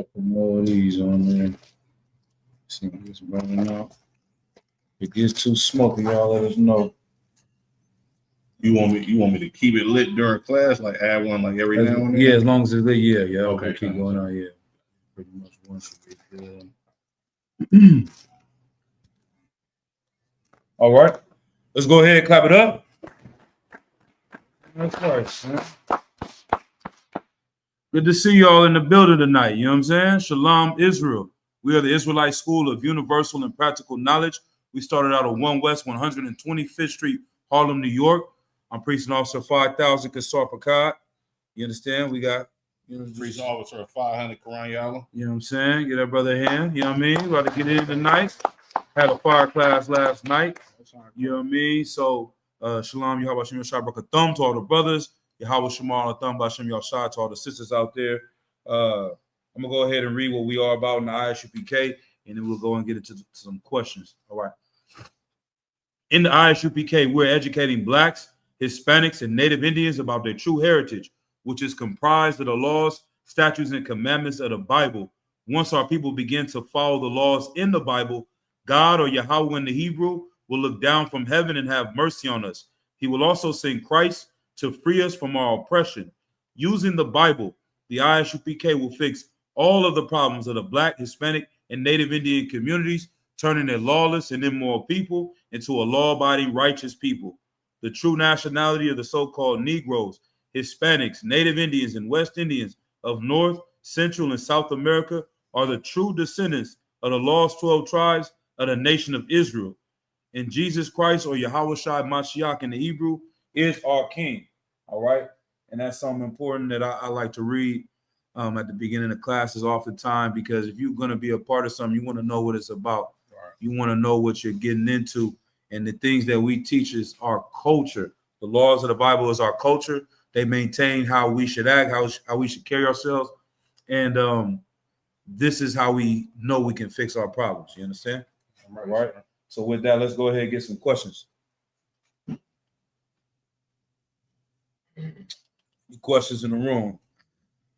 couple more of these on there. See if it's burning out. If it gets too smoky, y'all let us know. You want me to keep it lit during class, like add one like every now and then? Yeah, as long as it's lit, yeah. Okay, We'll keep fine. going on, yeah. Pretty much one should be good. All right. Let's go ahead and clap it up. That's right, man. Good to see y'all in the building tonight. You know what I'm saying? Shalom, Israel. We are the Israelite School of Universal and Practical Knowledge. We started out at 1 West 125th Street, Harlem, New York. I'm Priest and Officer 5000 Kasar Pakad. You understand? We got Priest Officer 500 Quran Yala. You know what I'm saying? Get that brother a hand. You know what I mean? About to get in tonight. Had a fire class last night. You know what I mean? So, Shalom, Yahweh Shem Yashai Brakathum to all the brothers. Yahweh Shemal Atham Bashem Yashai to all the sisters out there. I'm going to go ahead and read what we are about in the ISUPK, and then we'll go and get into some questions. All right. In the ISUPK, we're educating Blacks, Hispanics, and Native Indians about their true heritage, which is comprised of the laws, statutes, and commandments of the Bible. Once our people begin to follow the laws in the Bible, God, or Yahweh in the Hebrew, will look down from heaven and have mercy on us. He will also send Christ to free us from our oppression. Using the Bible, the ISUPK will fix all of the problems of the Black, Hispanic, and Native Indian communities, turning their lawless and immoral people into a law-abiding, righteous people. The true nationality of the so-called Negroes, Hispanics, Native Indians, and West Indians of North, Central, and South America are the true descendants of the lost 12 tribes of the nation of Israel. And Jesus Christ, or Yahweh Shai Mashiach in the Hebrew, is our King. All right? And that's something important that I like to read at the beginning of classes oftentimes, because if you're going to be a part of something, you want to know what it's about. Right. You want to know what you're getting into. And the things that we teach is our culture. The laws of the Bible is our culture. They maintain how we should act, how we should carry ourselves. And this is how we know we can fix our problems. You understand? All right. So with that, let's go ahead and get some questions. Questions in the room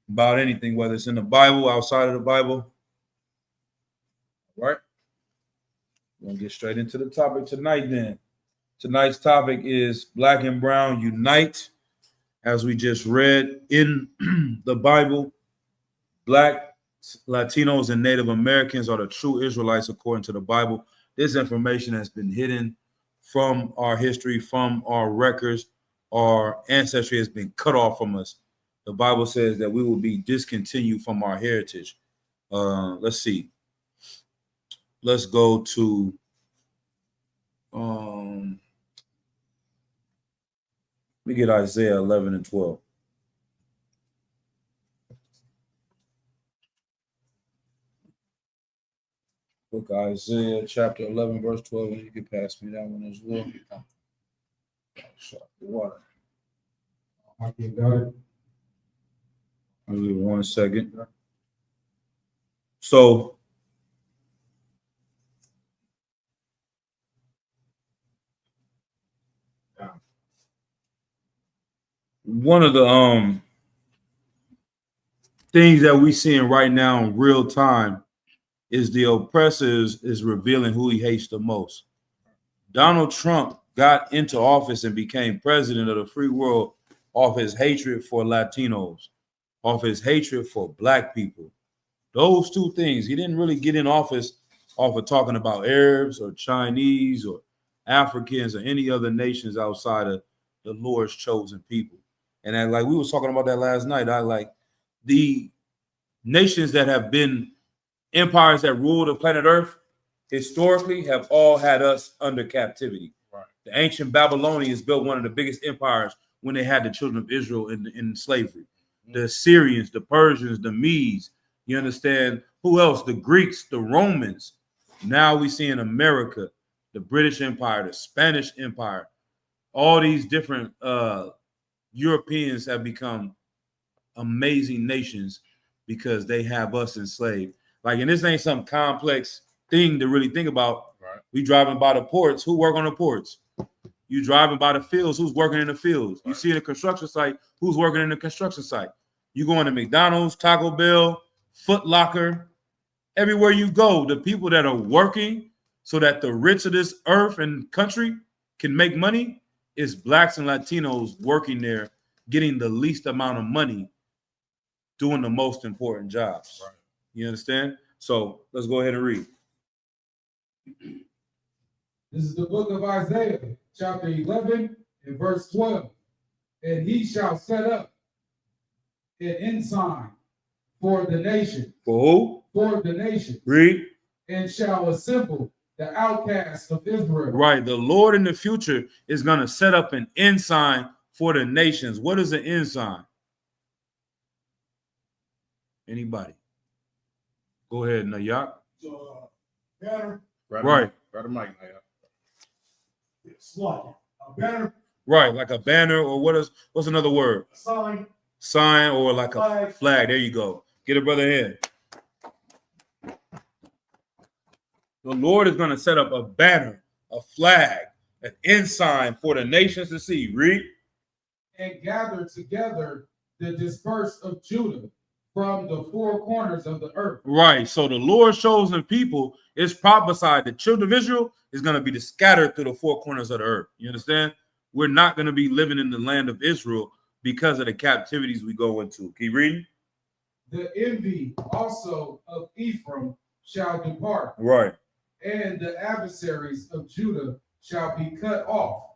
about anything, whether it's in the Bible, outside of the Bible. All right. We're gonna get straight into the topic tonight then. Tonight's topic is Black and Brown Unite. As we just read in the Bible, Black, Latinos, and Native Americans are the true Israelites according to the Bible. This information has been hidden from our history, from our records. Our ancestry has been cut off from us. The Bible says that we will be discontinued from our heritage. Let's see. Let's go to let me get Isaiah 11 and 12. Book of Isaiah, chapter 11, verse 12. And you can pass me that one as well. Shut the water. I'll give you 1 second. So, one of the things that we seeing right now in real time is the oppressor is revealing who he hates the most. Donald Trump got into office and became president of the free world off his hatred for Latinos, off his hatred for Black people. Those two things. He didn't really get in office off of talking about Arabs or Chinese or Africans or any other nations outside of the Lord's chosen people. And I, like we was talking about that last night, I like the nations that have been empires that rule the planet Earth historically have all had us under captivity. Right. The ancient Babylonians built one of the biggest empires when they had the children of Israel in slavery. Mm-hmm. The Assyrians, the Persians, the Medes, you understand? Who else? The Greeks, the Romans. Now we see in America, the British Empire, the Spanish Empire, all these different Europeans have become amazing nations because they have us enslaved. Like, and this ain't some complex thing to really think about. Right. We driving by the ports. Who work on the ports? You driving by the fields. Who's working in the fields? Right. You see the construction site. Who's working in the construction site? You going to McDonald's, Taco Bell, Foot Locker, everywhere you go, the people that are working so that the rich of this earth and country can make money is blacks and Latinos working there, getting the least amount of money, doing the most important jobs. Right. You understand? So let's go ahead and read. This is the book of Isaiah, chapter 11 and verse 12. And he shall set up an ensign for the nation. For who? For the nation. Read. And shall assemble the outcasts of Israel. Right. The Lord in the future is going to set up an ensign for the nations. What is an ensign? Anybody? Go ahead, Nayak. So, banner, Right. Right, Mike. it's like a banner, Right, like a banner, or what's another word? a sign, Sign, or like a flag. flag. There you go. Get it, brother here. The Lord is going to set up a banner, a flag, an ensign for the nations to see. Read. And gather together the dispersed of Judah from the four corners of the earth. Right. So the Lord's chosen people is prophesied. The children of Israel is going to be scattered through the four corners of the earth. You understand? We're not going to be living in the land of Israel because of the captivities we go into. Keep reading. The envy also of Ephraim shall depart, Right. and the adversaries of Judah shall be cut off.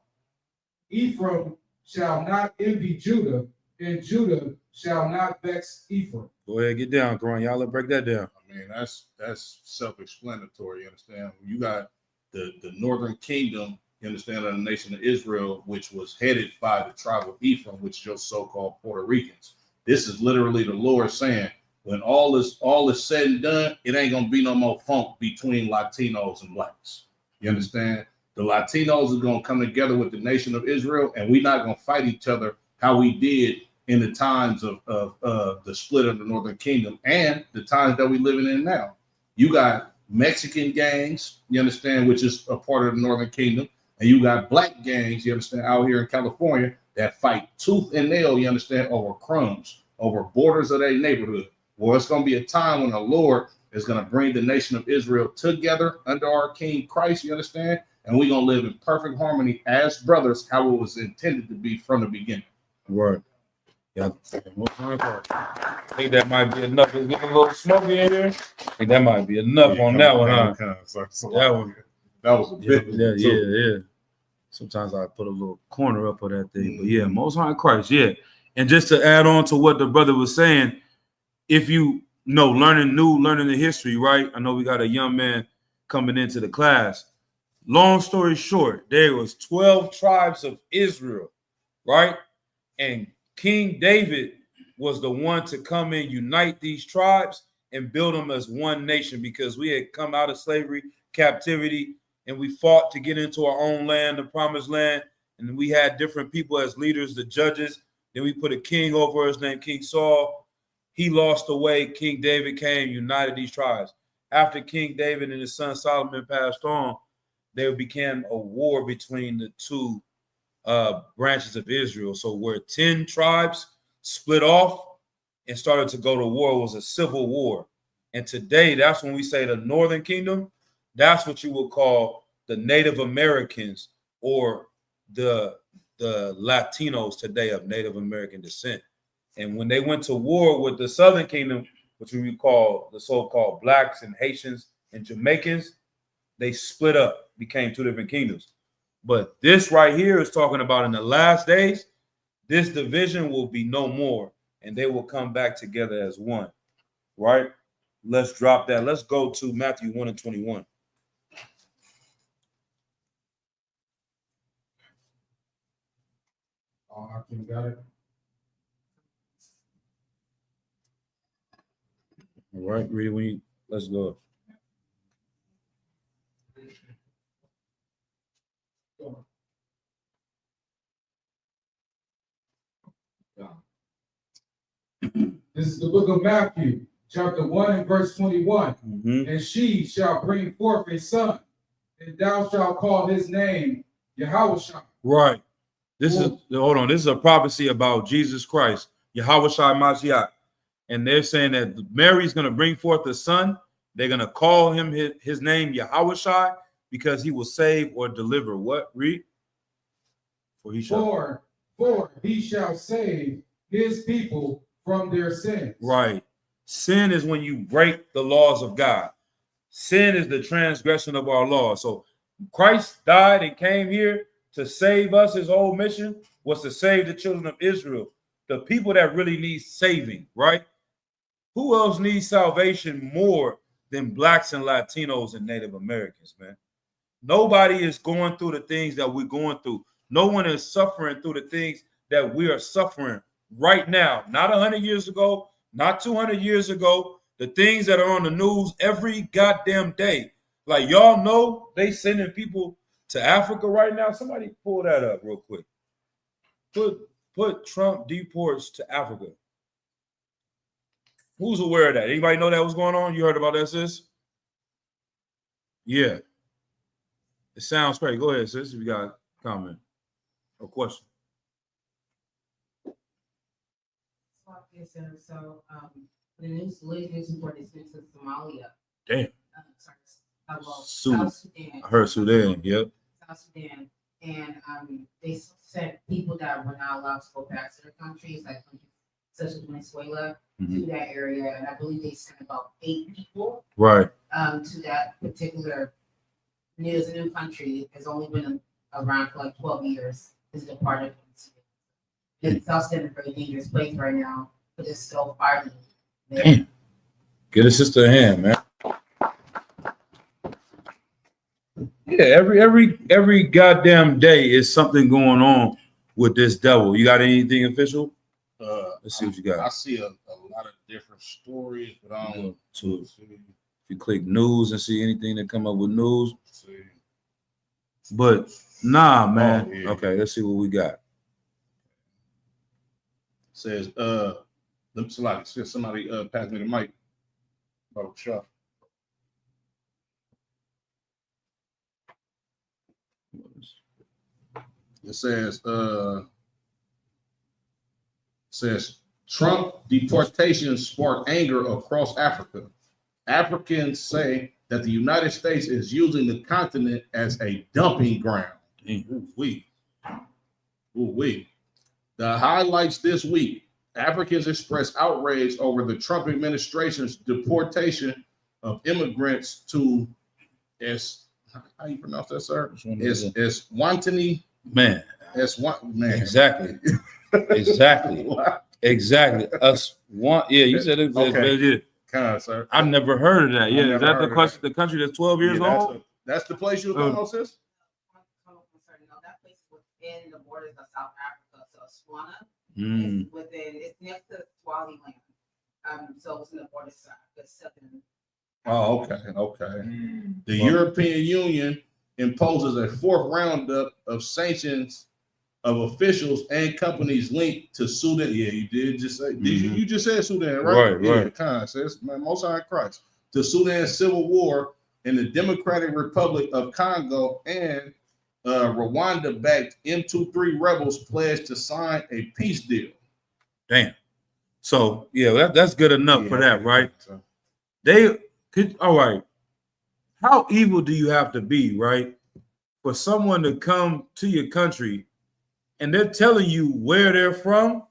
Ephraim shall not envy Judah, and Judah shall not vex Ephraim. Go ahead, get down, Quran. Y'all, let's break that down. I mean, that's self-explanatory. You understand? You got the northern kingdom, you understand, of the nation of Israel, which was headed by the tribe of Ephraim, which is your so-called Puerto Ricans. This is literally the Lord saying, when all is said and done, it ain't gonna be no more funk between Latinos and blacks. You understand? The Latinos are gonna come together with the nation of Israel, and we're not gonna fight each other how we did in the times of the split of the Northern Kingdom and the times that we're living in now. You got Mexican gangs, you understand, which is a part of the Northern Kingdom, and you got black gangs, you understand, out here in California that fight tooth and nail, you understand, over crumbs, over borders of their neighborhood. Well, it's going to be a time when the Lord is going to bring the nation of Israel together under our King Christ, you understand, and we're going to live in perfect harmony as brothers, how it was intended to be from the beginning. Right. Yeah. I think that might be enough. It's getting a little smoky in here. I think that might be enough on that one, huh? That one. That was a bit. Yeah. Sometimes I put a little corner up of that thing, but yeah, Most High Christ, yeah. And just to add on to what the brother was saying, if you know, learning the history, right? I know we got a young man coming into the class. Long story short, there was 12 tribes of Israel, right? And King David was the one to come and unite these tribes and build them as one nation, because we had come out of slavery, captivity, and we fought to get into our own land, the promised land. And we had different people as leaders, the judges. Then we put a king over us named King Saul. He lost the way. King David came, united these tribes. After King David and his son Solomon passed on, there became a war between the two branches of Israel. So where 10 tribes split off and started to go to war, it was a civil war. And today, that's when we say the Northern Kingdom. That's what you would call the Native Americans, or the Latinos today of Native American descent. And when they went to war with the Southern Kingdom, which we call the so-called blacks and Haitians and Jamaicans, they split up, became two different kingdoms. But this right here is talking about in the last days, this division will be no more, and they will come back together as one, right? Let's drop that. Let's go to Matthew 1:21. I got it. All right, read it when you, let's go. This is the book of Matthew, chapter 1 and verse 21. Mm-hmm. And she shall bring forth a son, and thou shalt call his name Yahushua. Right. This is, hold on, this is a prophecy about Jesus Christ, Yahushua Mashiach. and they're saying that Mary's going to bring forth a son. They're going to call him his name Yahushua because he will save or deliver. What? Read. For he shall save his people from their sins. Right. Sin is when you break the laws of God. Sin is the transgression of our law. So Christ died and came here to save us. His whole mission was to save the children of Israel, the people that really need saving, right? Who else needs salvation more than blacks and Latinos and Native Americans, man? Nobody is going through the things that we're going through. No one is suffering through the things that we are suffering right now. Not 100 years ago, not 200 years ago. The things that are on the news every goddamn day. Like, y'all know they sending people to Africa right now. Somebody pull that up real quick. Put Trump deports to Africa. Who's aware of that? Anybody know that was going on? You heard about that, sis? Yeah. It sounds crazy. Go ahead, sis, if you got a comment or question. So, the latest news report is into Somalia. Damn. South Sudan. I heard Sudan. Yep. South Sudan, and they sent people that were not allowed to go back to their countries, like such as Venezuela, to that area, and I believe they sent about 8 people, Right. to that particular new country. Has only been around for like 12 years. Is a part of it. South Sudan is a very dangerous place right now, but it's still fighting. Damn. Get a sister a hand, man. Yeah, every goddamn day is something going on with this devil. You got anything official? Let's see what you got. I see a lot of different stories, but I don't If you click news and see anything that come up with news. see. But nah, man. Oh, yeah. Okay, let's see what we got. Says somebody pass me the mic. Oh, sure. It says Trump deportation sparked anger across Africa. Africans say that the United States is using the continent as a dumping ground. Ooh-wee. Ooh-wee. The highlights this week: Africans expressed outrage over the Trump administration's deportation of immigrants to how you pronounce that, sir? Eswatini. Man. Man. Exactly. Exactly. Exactly. Yeah, you said it. Okay. Kind of, sir. I've never heard of that. Yeah, never is that heard of the country that's 12 years old? That's the place you were talking about, sis? No, that place is within the borders of South Africa. So Swana Mm. is it's next to Swaziland. So it's in the border side. The southern. Oh, okay. The European Union imposes a 4th roundup of sanctions of officials and companies linked to Sudan. Yeah, you did just say. Did you just said Sudan, right? Right. Kind of says Most High Christ. The Sudan Civil War in the Democratic Republic of Congo and Rwanda-backed M23 rebels pledged to sign a peace deal. Damn. So yeah, that's good enough for that, right? So, They could. All right. How evil do you have to be, right, for someone to come to your country and they're telling you where they're from,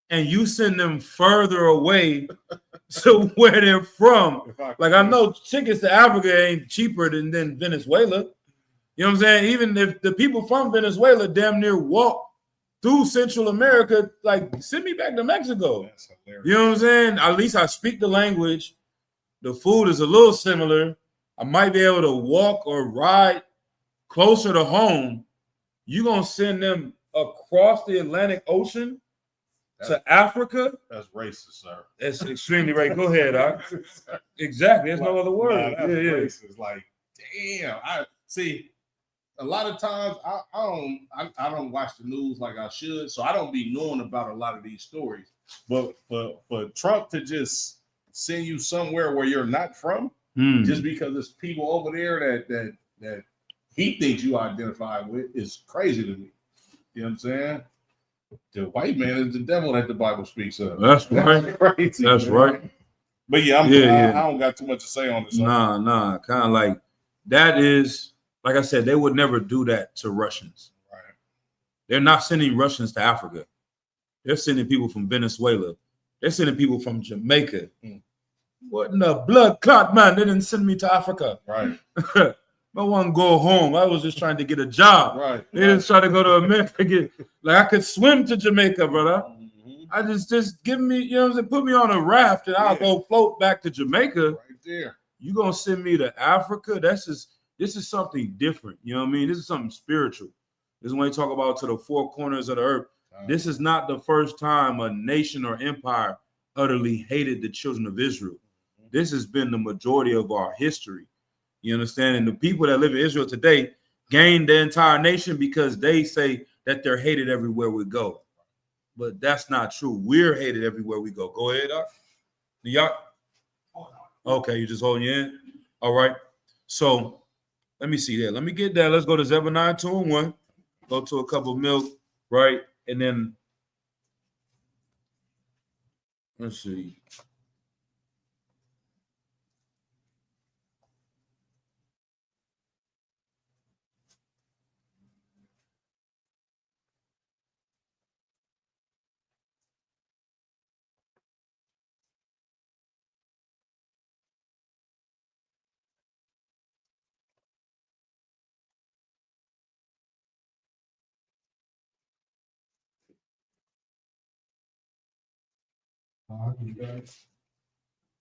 and you send them further away to where they're from? Like, I know tickets to Africa ain't cheaper than Venezuela. You know what I'm saying? Even if the people from Venezuela damn near walk through Central America, like, send me back to Mexico. that's hilarious. You know what I'm saying? At least I speak the language. The food is a little similar. I might be able to walk or ride closer to home. You're going to send them across the Atlantic Ocean to Africa? That's racist, sir. That's extremely racist. Go ahead, Doc. Exactly. There's no other word. Nah, that's racist. Like, damn. I see. A lot of times, I don't watch the news like I should, so I don't be knowing about a lot of these stories. But for Trump to just send you somewhere where you're not from, just because there's people over there that he thinks you identify with, is crazy to me. You know what I'm saying? The white man is the devil that the Bible speaks of. That's right. Crazy. That's man. right. But yeah, Yeah. I don't got too much to say on this. Nah. Kind of like that is, like I said, they would never do that to Russians. Right. They're not sending Russians to Africa. They're sending people from Venezuela. They're sending people from Jamaica. Mm. What in the blood clot, man? They didn't send me to Africa. Right. I want to go home. I was just trying to get a job. Right. They didn't try to go to America. Like I could swim to Jamaica, brother. Mhm. I just give me, you know what I'm saying? Put me on a raft and I'll go float back to Jamaica. Right there. You gonna send me to Africa? This is something different. You know what I mean? This is something spiritual. This is when they talk about to the four corners of the earth. This is not the first time a nation or empire utterly hated the children of Israel. This has been the majority of our history. You understand? And the people that live in Israel today gained the entire nation because they say that they're hated everywhere we go. But that's not true. We're hated everywhere we go. Go ahead, Doc. Y'all. Okay, you just holding your in? All right. So let me see that. Let me get that. Let's go to Zephaniah 2:1. Go to a cup of milk, right? And then let's see.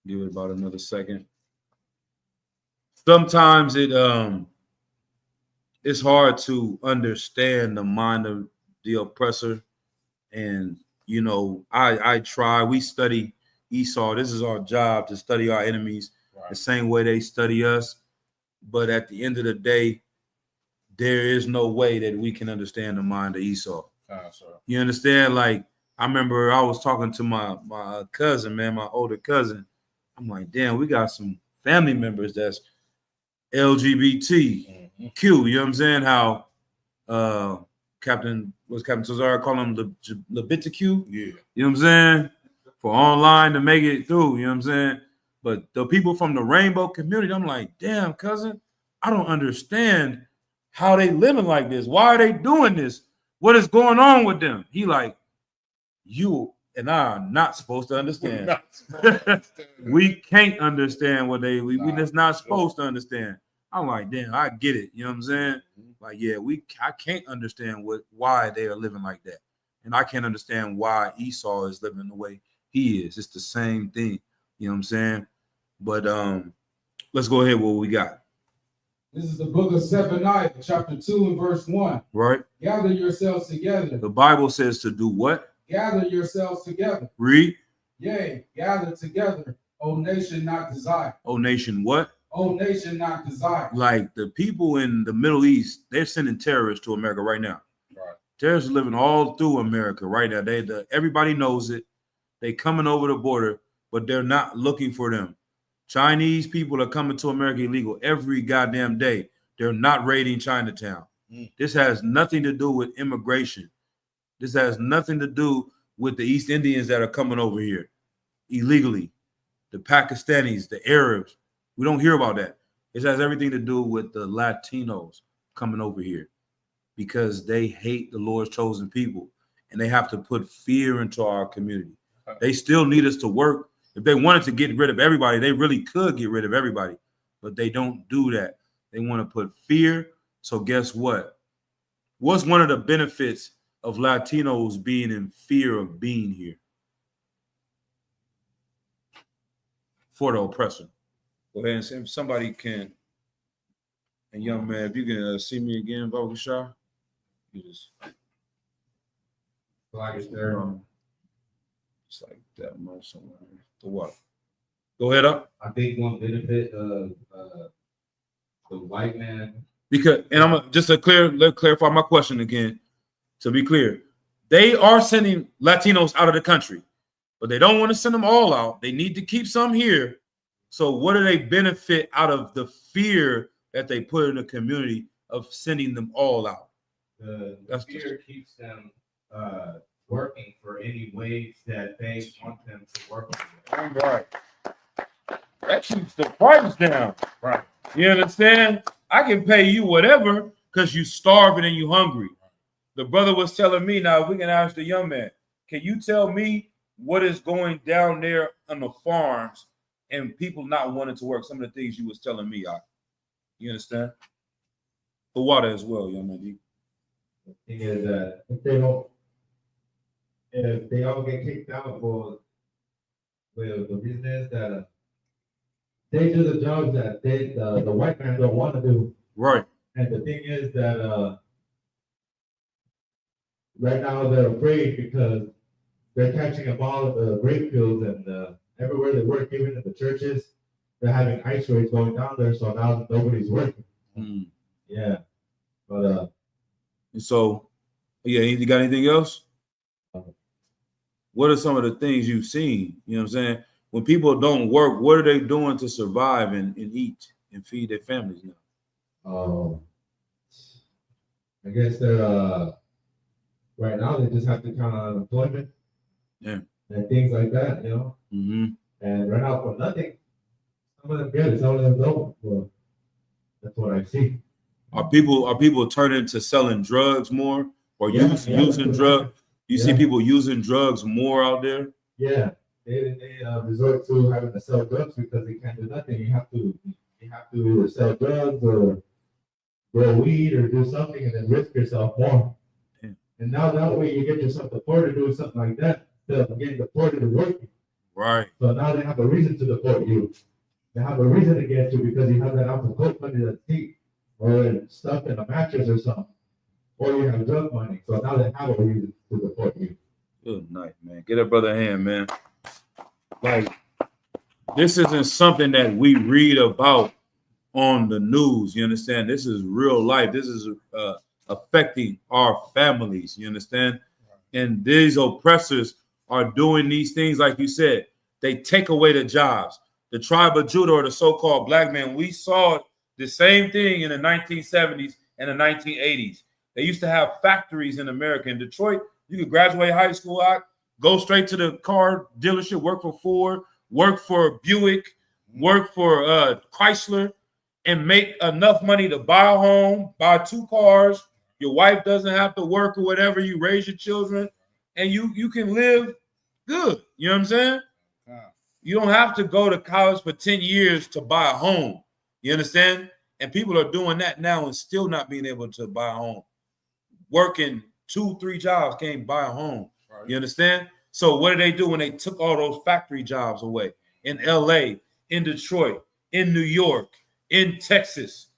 Give it about another second. Sometimes it's hard to understand the mind of the oppressor. And you know, I try. We study Esau. This is our job to study our enemies the same way they study us. But at the end of the day, there is no way that we can understand the mind of Esau. You understand? Like I remember I was talking to my cousin, man, my older cousin. I'm like, damn, we got some family members that's LGBTQ. You know what I'm saying? How Captain Cesar call him the LGBTQ? Yeah. You know what I'm saying? For online to make it through, you know what I'm saying? But the people from the rainbow community, I'm like, damn, cousin, I don't understand how they living like this. Why are they doing this? What is going on with them? He like, you and I are not supposed to understand. We can't understand what we just not supposed to understand. I'm like, damn, I get it. You know what I'm saying? Like, yeah, I can't understand why they are living like that. And I can't understand why Esau is living the way he is. It's the same thing. You know what I'm saying? But let's go ahead with what we got. This is the book of Zephaniah, chapter 2 and verse 1. Right. Gather yourselves together. The Bible says to do what? Gather yourselves together. Read. Yea, gather together, O nation not desired. O nation what? O nation not desired. Like the people in the Middle East, they're sending terrorists to America right now. Right. Terrorists are living all through America right now. Everybody knows it. They coming over the border, but they're not looking for them. Chinese people are coming to America illegal every goddamn day. They're not raiding Chinatown. This has nothing to do with immigration. This has nothing to do with the East Indians that are coming over here illegally, the Pakistanis, the Arabs. We don't hear about that. It has everything to do with the Latinos coming over here because they hate the Lord's chosen people and they have to put fear into our community. They still need us to work. If they wanted to get rid of everybody, they really could get rid of everybody, but they don't do that. They want to put fear. So guess what? What's one of the benefits of Latinos being in fear of being here? For the oppressor. Go ahead and say if somebody can. And young man, if you can see me again, Vocal Shah, you just Like it's there. Just like that much somewhere. The what? Go ahead up. I think one benefit of the white man. Because, and I'm just to clarify my question again. To be clear, they are sending Latinos out of the country, but they don't want to send them all out. They need to keep some here. So what do they benefit out of the fear that they put in the community of sending them all out? The fear keeps them working for any wage that they want them to work for. All right. That keeps the price down. Right. You understand? I can pay you whatever because you starving and you hungry. The brother was telling me, now we can ask the young man, can you tell me what is going down there on the farms and people not wanting to work? Some of the things you was telling me, you understand? The water as well, young man. The thing is that if they all get kicked out, well, the reason is that they do the jobs that the white man don't want to do. Right. And the thing is that right now they're afraid because they're catching up all of the grape fields and everywhere they work, even in the churches, they're having ice raids going down there. So now nobody's working. Mm. Yeah, but And so, yeah, you got anything else? What are some of the things you've seen? You know what I'm saying? When people don't work, what are they doing to survive and eat and feed their families now? I guess they're right now they just have to count on unemployment. Yeah. And things like that, you know. Mm-hmm. And right now for nothing, some of them get it, some of them don't. Well, that's what I see. Are people turning to selling drugs more or using drugs? You see people using drugs more out there? Yeah, they resort to having to sell drugs because they can't do nothing. You have to either sell drugs or grow weed or do something and then risk yourself more. Yeah. And now that way you get yourself deported doing something like that instead of getting deported and working. Right. So now they have a reason to deport you. They have a reason to get you because you have that ounce of coke money that's deep or stuff in a mattress or something. Or you have drug money. So now they have a reason to deport you. Good night, man. Get a brother a hand, man. Like, this isn't something that we read about on the news. You understand? This is real life. This is affecting our families. You understand? And these oppressors are doing these things, like you said. They take away the jobs. The tribe of Judah, or the so-called black man, we saw the same thing in the 1970s and the 1980s. They used to have factories in America. In Detroit, you could graduate high school out, go straight to the car dealership, work for Ford, work for Buick, work for Chrysler, and make enough money to buy a home, buy 2 cars. Your wife doesn't have to work or whatever. You raise your children, and you can live good. You know what I'm saying? You don't have to go to college for 10 years to buy a home. You understand? And people are doing that now and still not being able to buy a home. Working 2-3 jobs, can't buy a home. Right. You understand? So what did they do when they took all those factory jobs away in LA, in Detroit, in New York, in Texas?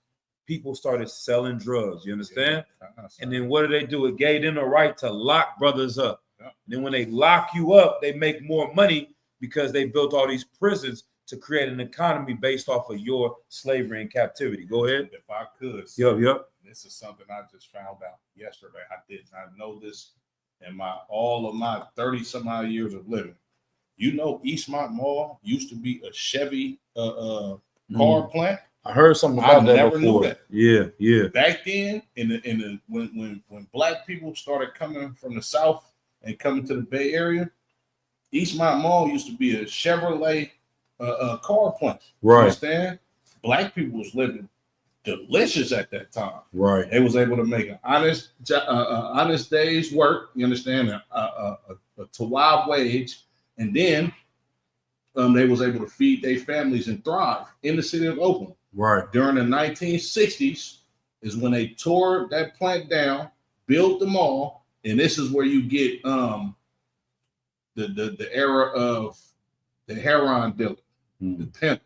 People started selling drugs. You understand? And then what did they do? It gave them the right to lock brothers up. And then when they lock you up, they make more money because they built all these prisons to create an economy based off of your slavery and captivity. Go ahead. If I could. Yep. This is something I just found out yesterday. I did not know this in all of my 30 some odd years of living. You know, Eastmont Mall used to be a Chevy car plant. I heard something about that never before. knew that. Yeah. Back then, when black people started coming from the South and coming to the Bay Area, Eastmont Mall used to be a Chevrolet car plant. Right. Understand? Black people was living delicious at that time. Right. They was able to make an honest day's work. You understand? A Tawab wage, and then they was able to feed their families and thrive in the city of Oakland. Right. During the 1960s is when they tore that plant down, built the mall, and this is where you get the era of the heroin dealer, the pimp.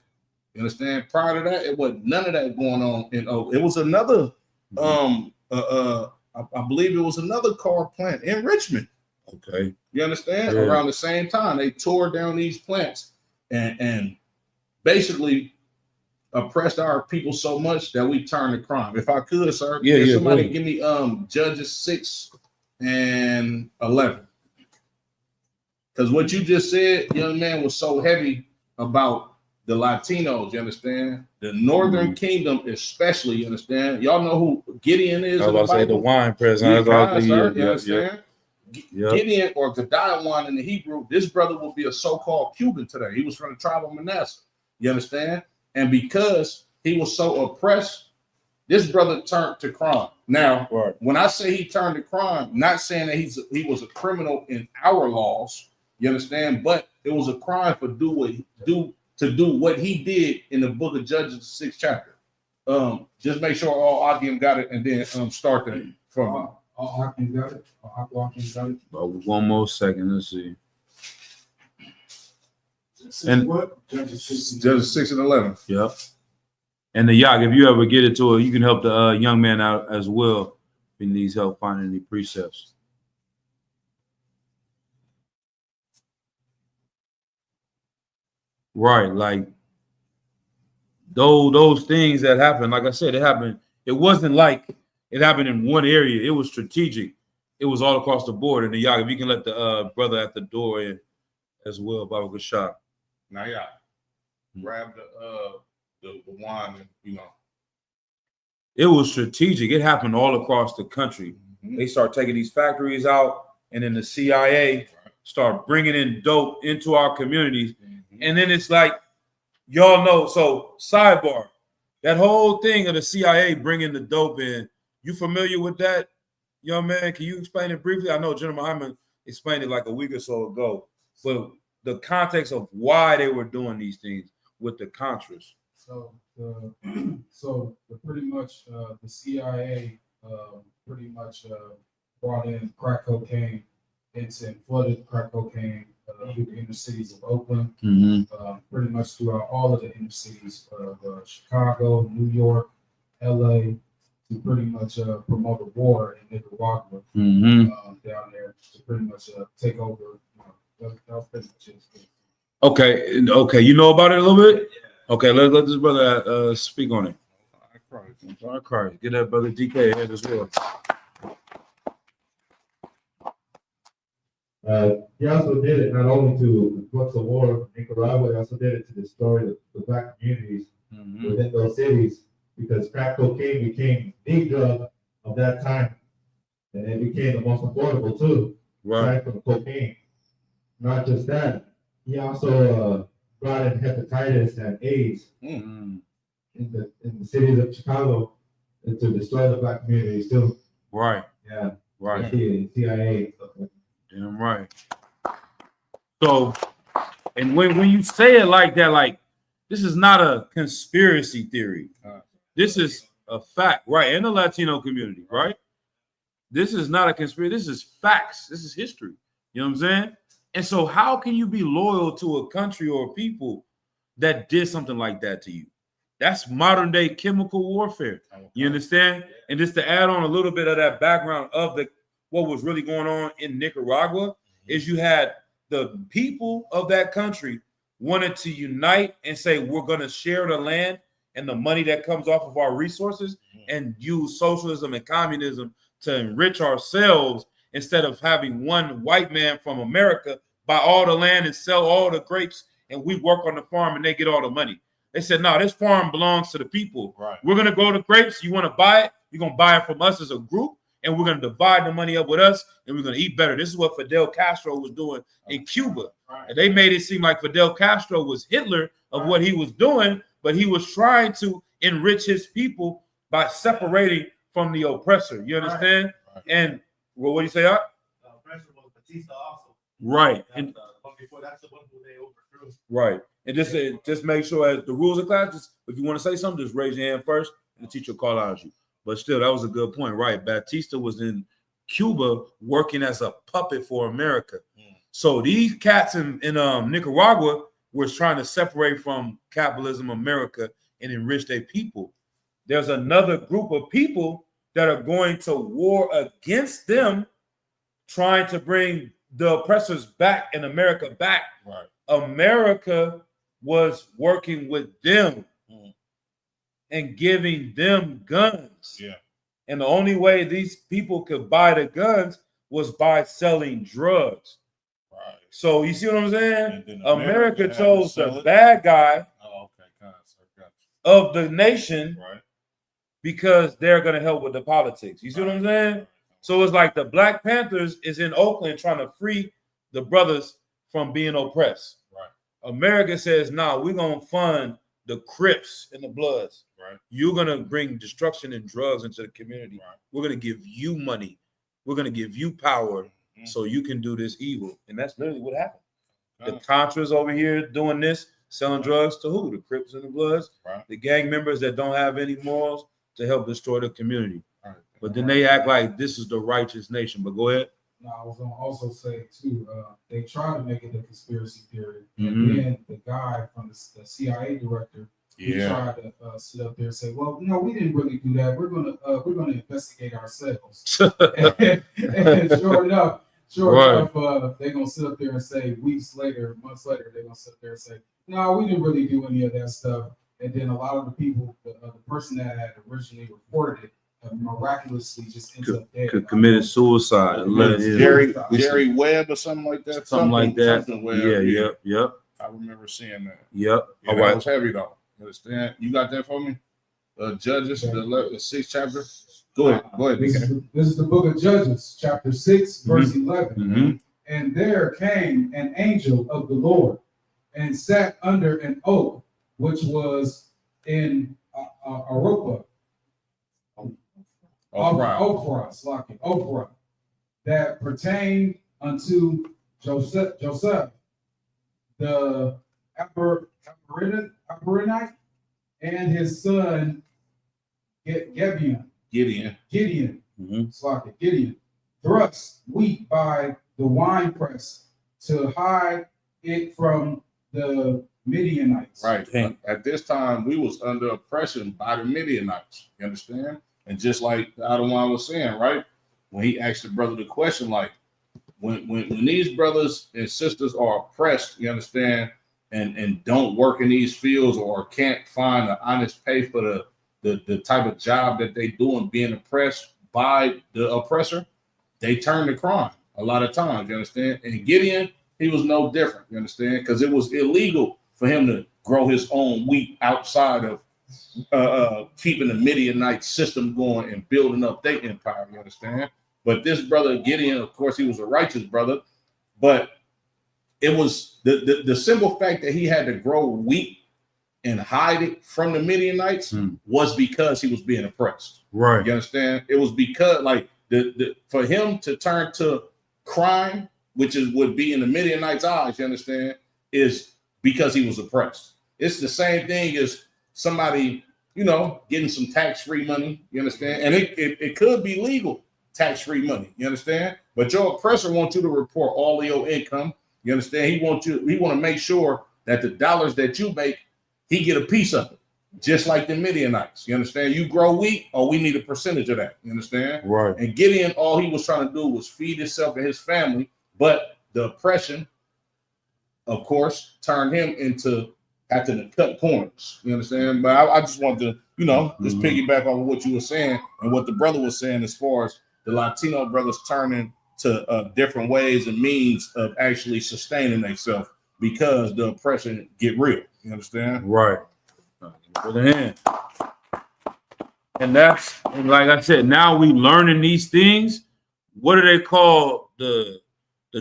You understand? Prior to that, it wasn't none of that going on in Oakland. It was another I believe it was another car plant in Richmond. Okay. You understand? Yeah. Around the same time, they tore down these plants and basically oppressed our people so much that we turned to crime. If I could, sir, somebody give me Judges 6 and 11. Because what you just said, young man, was so heavy about the Latinos, you understand? The Northern Kingdom, especially, you understand? Y'all know who Gideon is? I was about to say the wine president. You understand? Yep. Gideon or Gadiawan in the Hebrew, this brother will be a so-called Cuban today. He was from the tribe of Manasseh. You understand? And because he was so oppressed, this brother turned to crime. Now, Right. when I say he turned to crime, not saying that he was a criminal in our laws, you understand? But it was a crime for do what he did in the book of Judges, the 6th chapter. Just make sure all Akim got it, and then start that from. Akim got it. Akim got it. But one more second. Let's see. And what? Judges 6. Judges 6 and 11. Yep. And the Yak, if you ever get it to her, you can help the young man out as well if he needs help finding any precepts. Right, like those things that happened, like I said, it happened. It wasn't like it happened in one area. It was strategic. It was all across the board. And the Yak, if you can let the brother at the door in as well, Baba good shot. Now, yeah, grab the wine, and, you know. It was strategic. It happened all across the country. Mhm. They start taking these factories out, and then the CIA start bringing in dope into our communities. And then it's like, y'all know, so sidebar, that whole thing of the CIA bringing the dope in, you familiar with that, young man? Can you explain it briefly? I know General Muhammad explained it like a week or so ago, but the context of why they were doing these things with the Contras. So pretty much the CIA pretty much brought in crack cocaine. It's flooded crack cocaine through the inner cities of Oakland, pretty much throughout all of the inner cities of Chicago, New York, LA, to pretty much promote a war in Nicaragua down there to pretty much take over. That was pretty much it. Okay, you know about it a little bit? Okay, let this brother speak on it. All right, get that brother DK ahead as well. He also did it not only to influx the war in Nicaragua, he also did it to destroy the black communities within those cities, because crack cocaine became the drug of that time, and it became the most affordable too, Right. aside from cocaine. Not just that, he also brought in hepatitis and AIDS in the cities of Chicago to destroy the black communities too. Right. Yeah, Right. CIA. Damn right. So, and when you say it like that, like this is not a conspiracy theory. This is a fact, right? In the Latino community, right? This is not a conspiracy. This is facts. This is history. You know what I'm saying? And so, how can you be loyal to a country or people that did something like that to you? That's modern day chemical warfare. You understand? And just to add on a little bit of that background of what was really going on in Nicaragua is you had the people of that country wanted to unite and say, we're going to share the land and the money that comes off of our resources and use socialism and communism to enrich ourselves instead of having one white man from America buy all the land and sell all the grapes and we work on the farm and they get all the money. They said, no, this farm belongs to the people. Right. We're going to grow the grapes. You want to buy it? You're going to buy it from us as a group. And we're going to divide the money up with us, and we're going to eat better. This is what Fidel Castro was doing in Cuba. Right. And they made it seem like Fidel Castro was Hitler of what he was doing, but he was trying to enrich his people by separating from the oppressor. You understand? Right. And well, what do you say, Art? Oppressor was Batista also. Right. And But before that's the one who they overthrew. right. And just make sure as the rules of class, just, if you want to say something, just raise your hand first, and the teacher will call out you. But still, that was a good point, right? Batista was in Cuba working as a puppet for America. So these cats in Nicaragua was trying to separate from capitalism America and enrich their people. There's another group of people that are going to war against them, trying to bring the oppressors back and America back. Right. America was working with them and giving them guns. Yeah. And the only way these people could buy the guns was by selling drugs. Right. So you see what I'm saying? And then America had to chose sell the it. bad guy Oh, okay. Got you. of the nation Right. because they're going to help with the politics. You see what I'm saying? So it's like the Black Panthers is in Oakland trying to free the brothers from being oppressed. Right. America says, "No, we're gonna fund the Crips and the Bloods. Right. You're gonna bring destruction and drugs into the community. Right. We're gonna give you money. We're gonna give you power, Mhm. so you can do this evil." And that's literally what happened. The Okay. Contras over here doing this, selling drugs to who? The Crips and the Bloods, Right. the gang members that don't have any morals to help destroy the community. Right. But then they act like this is the righteous nation. But go ahead. Now, I was gonna also say too, they try to make it a conspiracy theory, Mhm. and then the guy from the CIA director, he Yeah. tried to sit up there and say, "Well, no, we didn't really do that. We're gonna investigate ourselves." And sure enough, they're gonna sit up there and say weeks later, months later, they're gonna sit there and say, "No, we didn't really do any of that stuff." And then a lot of the people, the person that had originally reported it, miraculously just ends up dead. Committed suicide. Jerry Webb or something like that. Something like that. Something Webb, Yep. I remember seeing that. Yeah, That was heavy though. You understand? You got that for me? Judges, the 6th chapter. Go ahead. This is the book of Judges, chapter 6, verse 11. Mhm. And there came an angel of the Lord and sat under an oak, which was in Aropa, Ophrah, that pertained unto Joseph, the Abiranite, and his son Gideon, Mhm. thrust wheat by the winepress to hide it from the Midianites. Right. Dang. At this time, we was under oppression by the Midianites. You understand? And just like Adawan was saying, right? When he asked the brother the question, like, when these brothers and sisters are oppressed, you understand, and don't work in these fields or can't find an honest pay for the type of job that they do and being oppressed by the oppressor, they turn to crime a lot of times, you understand? And Gideon, he was no different, you understand? Because it was illegal for him to grow his own wheat outside of keeping the Midianite system going and building up their empire, you understand? But this brother Gideon, of course, he was a righteous brother, but it was the simple fact that he had to grow wheat and hide it from the Midianites was because he was being oppressed. Right. You understand? It was because like for him to turn to crime, which would be in the Midianites' eyes, you understand, is because he was oppressed. It's the same thing as somebody, getting some tax-free money, you understand? And it could be legal tax-free money, you understand? But your oppressor wants you to report all of your income, you understand? He want to make sure that the dollars that you make, he get a piece of it, just like the Midianites, you understand? You grow wheat, we need a percentage of that, you understand? Right. And Gideon, all he was trying to do was feed himself and his family, but the oppression, of course, turned him into having to cut corners. You understand? But I just want to, just piggyback on what you were saying and what the brother was saying as far as the Latino brothers turning to different ways and means of actually sustaining themselves because the oppression get real. You understand? Right. With a hand. And like I said, now we learning these things. What do they call the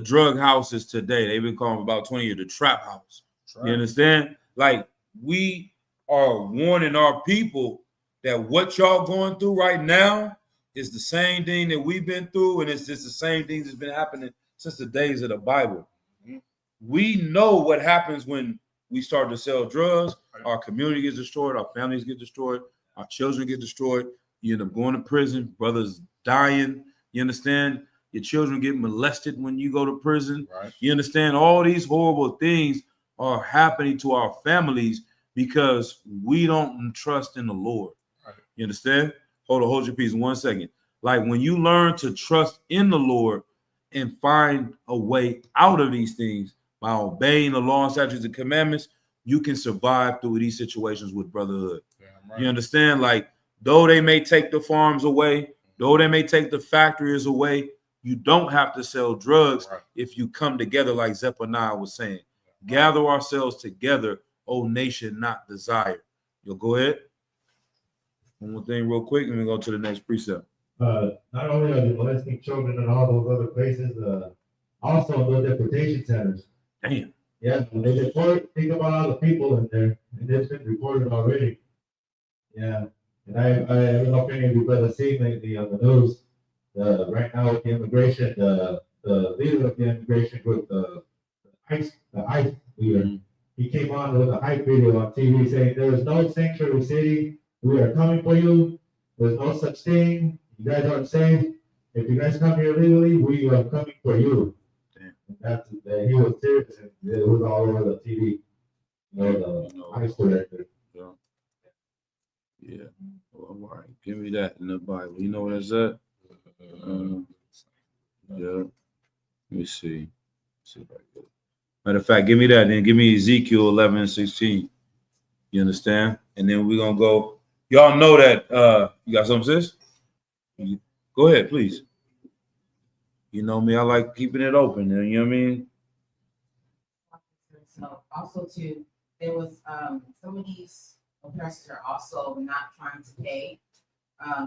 drug houses today? They've been calling about 20 years the trap house. Right. You understand? Like we are warning our people that what y'all going through right now is the same thing that we've been through, and it's just the same things that's been happening since the days of the Bible. Mm-hmm. We know what happens when we start to sell drugs. Our community gets destroyed, our families get destroyed, our children get destroyed. You end up going to prison, brothers dying. You understand? Your children get molested when you go to prison. Right. You understand? All these horrible things are happening to our families because we don't trust in the Lord. Right. You understand? Hold your peace 1 second. Like when you learn to trust in the Lord and find a way out of these things by obeying the law and statutes and commandments, you can survive through these situations with brotherhood. Damn right. You understand? Like, though they may take the farms away, though they may take the factories away, you don't have to sell drugs if you come together, like Zephaniah was saying. Gather ourselves together, O nation not desired. You'll go ahead. One more thing real quick, and we go to the next precept. not only are they molesting children in all those other places, also the deportation centers. Damn. Yeah, when they deport, think about all the people in there, and it's been reported already. Yeah, and I don't know if any of you brothers seen lately on the news, right now with the immigration, the leader of the immigration group, the ICE leader, he came on with a hype video on TV saying there is no sanctuary city, we are coming for you, there's no such thing, you guys aren't safe, if you guys come here illegally, we are coming for you. Damn. And he was serious, and it was all over the TV, the ICE director. Yeah. Well, all right. Give me that in the Bible. You know what it said? Yeah. Let me see. See if I get it. Matter of fact, give me that. Then give me Ezekiel 11:16. You understand? And then we're gonna go. Y'all know that. You got something, sis? Go ahead, please. You know me. I like keeping it open. You know what I mean? So also too, there was some of these oppressors are also not trying to pay.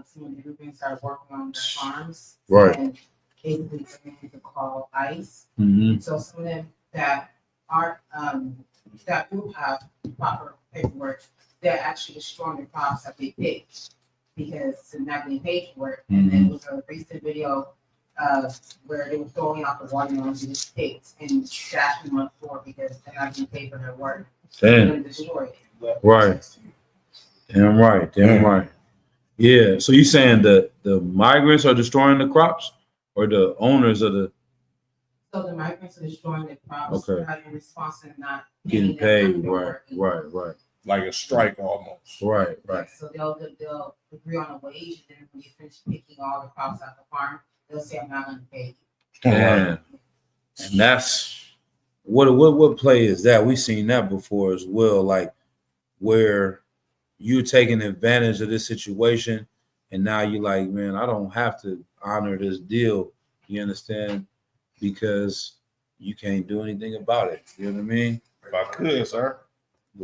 Some of the groupings started working on their farms. Right. And basically trying to call ICE. Mm-hmm. So some of them that are that do have proper paperwork, they're actually destroying the crops that they picked because they're not getting paid for it. And then there was a recent video where they were throwing out the watermelons they just picked and dashing them on the floor because they're not getting paid for their work. Damn. They're destroyed. Right. Damn right. Damn right. Yeah. So you saying the migrants are destroying the crops, or the owners of the So the migrants are destroying the crops. Okay. In response to not getting paying paid? them Right. for work. Right. Like a strike almost. Right. Right. So they'll agree on a wage, and then when you finish picking all the crops out the farm, they'll say, I'm not gonna pay you. Damn. And that's what play is that? We've seen that before as well, like where you're taking advantage of this situation, and now you're like, man, I don't have to honor this deal. You understand? Because you can't do anything about it. You know what I mean? If I could, sir.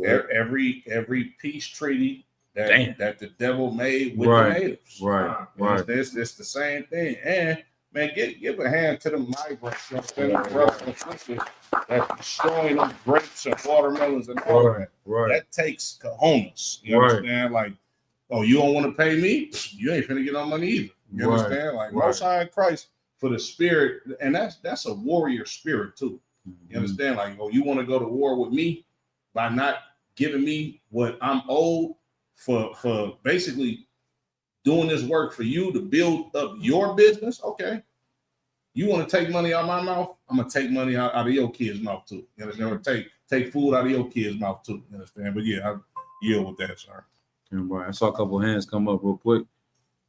Every peace treaty Damn. that the devil made with Right. the natives. Right. Right. It's the same thing. And man, give a hand to the migrants, you know what I'm saying? The brothers and sisters that's destroying them grapes and watermelons and all Right. that. Right. That takes cojones. You Right. understand? Like, oh, you don't want to pay me? You ain't finna get no money either. You Right. understand? Like Right. Most High in Christ for the spirit, and that's a warrior spirit too. You Mhm. understand? Like, oh, you want to go to war with me by not giving me what I'm owed for basically doing this work for you to build up your business? Okay. You want to take money out of my mouth? I'm gonna take money out of your kid's mouth too. You understand? Or take food out of your kid's mouth too. You understand? But yeah, I yield with that, sir. And right. I saw a couple of hands come up real quick.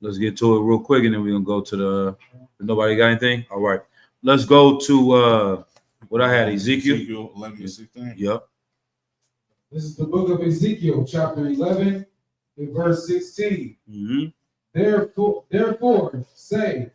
Let's get to it real quick, and then we're gonna go to the. Nobody got anything? All right. Let's go to what I had. Ezekiel. 11:16. Yep. This is the book of Ezekiel, chapter 11, and verse 16. Mm-hmm. Therefore, say,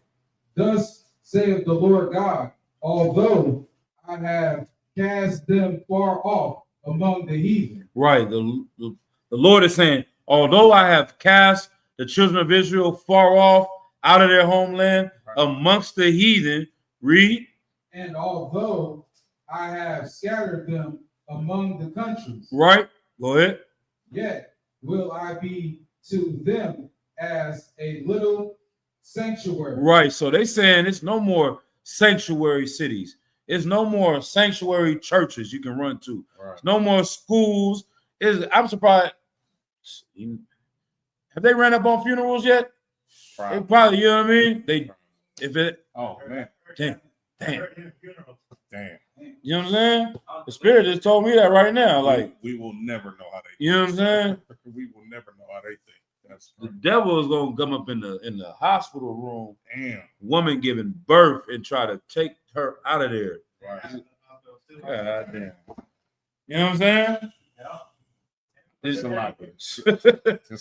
thus saith the Lord God, although I have cast them far off among the heathen. Right. The Lord is saying, although I have cast the children of Israel far off out of their homeland amongst the heathen, read. And although I have scattered them among the countries, Right. Go ahead. yet will I be to them as a little sanctuary. Right. So they saying it's no more sanctuary cities. It's no more sanctuary churches you can run to. Right. No more schools. I'm surprised. Have they ran up on funerals yet? They probably, you know what I mean? Oh man. Damn. Damn. You know what I'm saying? The spirit just told me that right now. Like, we will never know how they you know what I'm saying? We will never know how they think. That's The devil is gonna come up in the hospital room, damn. woman giving birth, and try to take her out of there. Right. God damn. You know what I'm saying? It's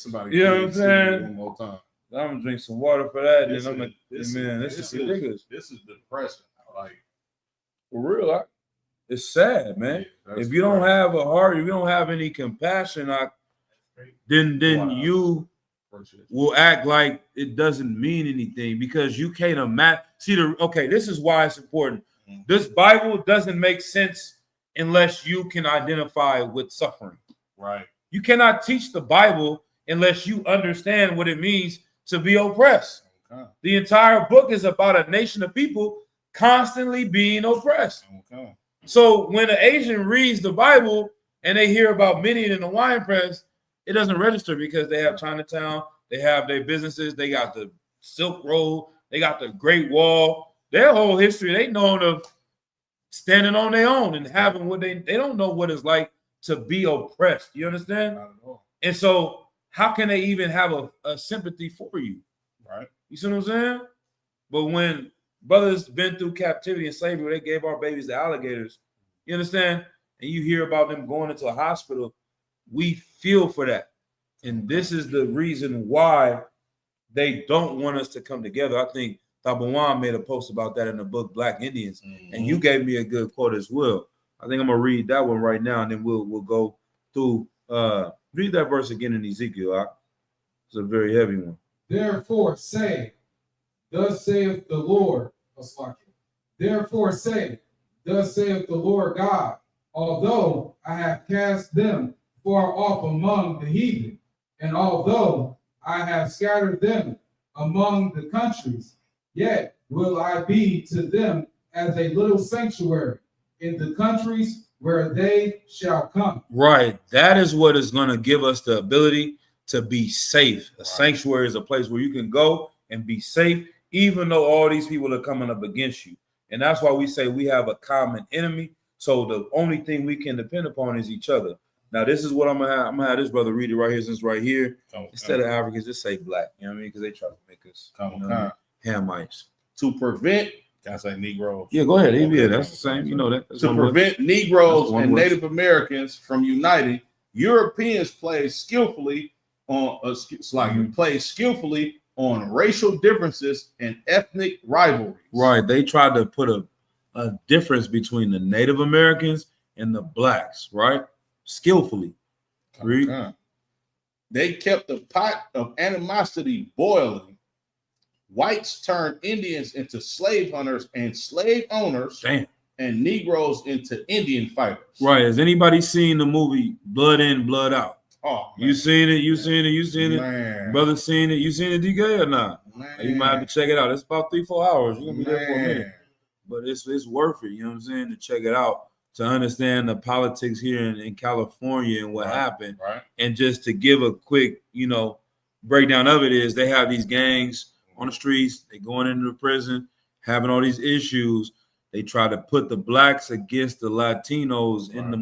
Somebody You know what I'm please see saying? me one more time. I'm gonna drink some water for that. This Then I'm is- like, this man, is- this is ridiculous. This is depressing. Like, For real, it's sad, man. that's If you don't crazy. have a heart, if you don't have any compassion, then Wow. you will act like it doesn't mean anything because you can't imagine. Okay, this is why it's important. This Bible doesn't make sense unless you can identify with suffering. Right. You cannot teach the Bible unless you understand what it means to be oppressed. Okay. The entire book is about a nation of people constantly being oppressed. Okay. So when an Asian reads the Bible and they hear about Midian and the wine press, it doesn't register because they have Chinatown, they have their businesses, they got the Silk Road, they got the Great Wall. Their whole history, they known of standing on their own and having what they don't know what it's like to be oppressed. You understand? Not at all. And so how can they even have a sympathy for you? Right. You see what I'm saying? But when brothers been through captivity and slavery, they gave our babies to alligators. You understand? And you hear about them going into a hospital. We feel for that. And this is the reason why they don't want us to come together. I think Tabawan made a post about that in the book Black Indians. And you gave me a good quote as well. I think I'm gonna read that one right now, and then we'll go through read that verse again in Ezekiel. It's a very heavy one. Therefore say, thus saith the Lord, therefore say, thus saith the Lord God, although I have cast them far off among the heathen, and although I have scattered them among the countries, yet will I be to them as a little sanctuary in the countries where they shall come. Right. That is what is going to give us the ability to be safe. A Right. sanctuary is a place where you can go and be safe, even though all these people are coming up against you. And that's why we say we have a common enemy. So the only thing we can depend upon is each other. Now, this is what I'm gonna have. I'm gonna have this brother read it right here, since right here. Instead of Africans, just say black. You know what I mean? Because they try to make us Hamites. To prevent, can I say Negroes? Yeah, go ahead. Yeah, that's the same. You know that. That's To one word. prevent Negroes That's one and word. Native Americans from uniting, Europeans play skillfully on racial differences and ethnic rivalries. Right. They tried to put a difference between the Native Americans and the blacks, right? Skillfully. Read. Okay. They kept the pot of animosity boiling. Whites turned Indians into slave hunters and slave owners, Damn. and Negroes into Indian fighters. Right. Has anybody seen the movie Blood In, Blood Out? Oh, man. You seen it? You seen it? You seen it? Man. Brother seen it? You seen it, DK, or not? Man. You might have to check it out. It's about 3-4 hours. You're gonna be there for a minute. Man. But it's worth it, you know what I'm saying, to check it out, to understand the politics here in California and what Right. happened. Right. And just to give a quick, breakdown of it is they have these gangs on the streets, they going into the prison, having all these issues. They try to put the blacks against the Latinos in the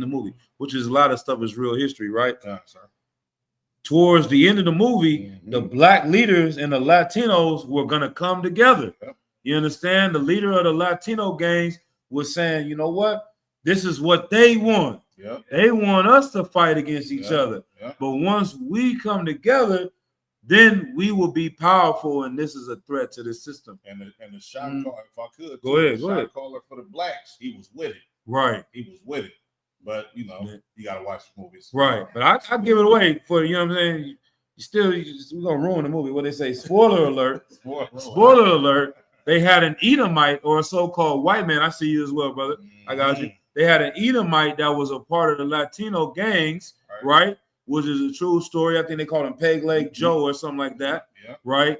movie, which is a lot of stuff is real history, right? Yeah, sir. Towards the end of the movie, the black leaders and the Latinos were gonna come together. Yep. You understand? The leader of the Latino gangs was saying, you know what? This is what they want. Yep. They want us to fight against each Yep. other. Yep. But once we come together, then we will be powerful, and this is a threat to the system. And the shot Mhm. caller, if I could, Go ahead, the go shot ahead. caller for the blacks, he was with it. Right, He was with it. But you gotta watch the movies. right. But I give it away for you know what I'm saying. We're gonna ruin the movie. What they say? Spoiler alert. Spoiler alert. They had an Edomite or a so-called white man. I see you as well, brother. I got you. They had an Edomite that was a part of the Latino gangs, right? Which is a true story. I think they called him Peg Leg Joe or something like that, Yeah. right?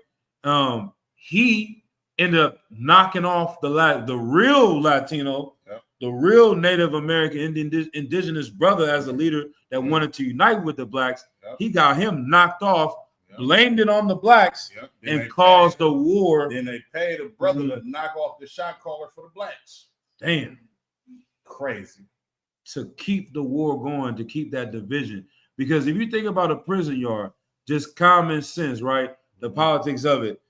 He ended up knocking off the real Latino, Yep. the real Native American indigenous brother as a leader that wanted to unite with the blacks. Yep. He got him knocked off, Yep. blamed it on the blacks, Yep. Then they and caused paid- a war. Then they paid a brother Mhm. to knock off the shot caller for the blacks. Damn. Crazy. To keep the war going, to keep that division. Because if you think about a prison yard, just common sense, right? The politics of it,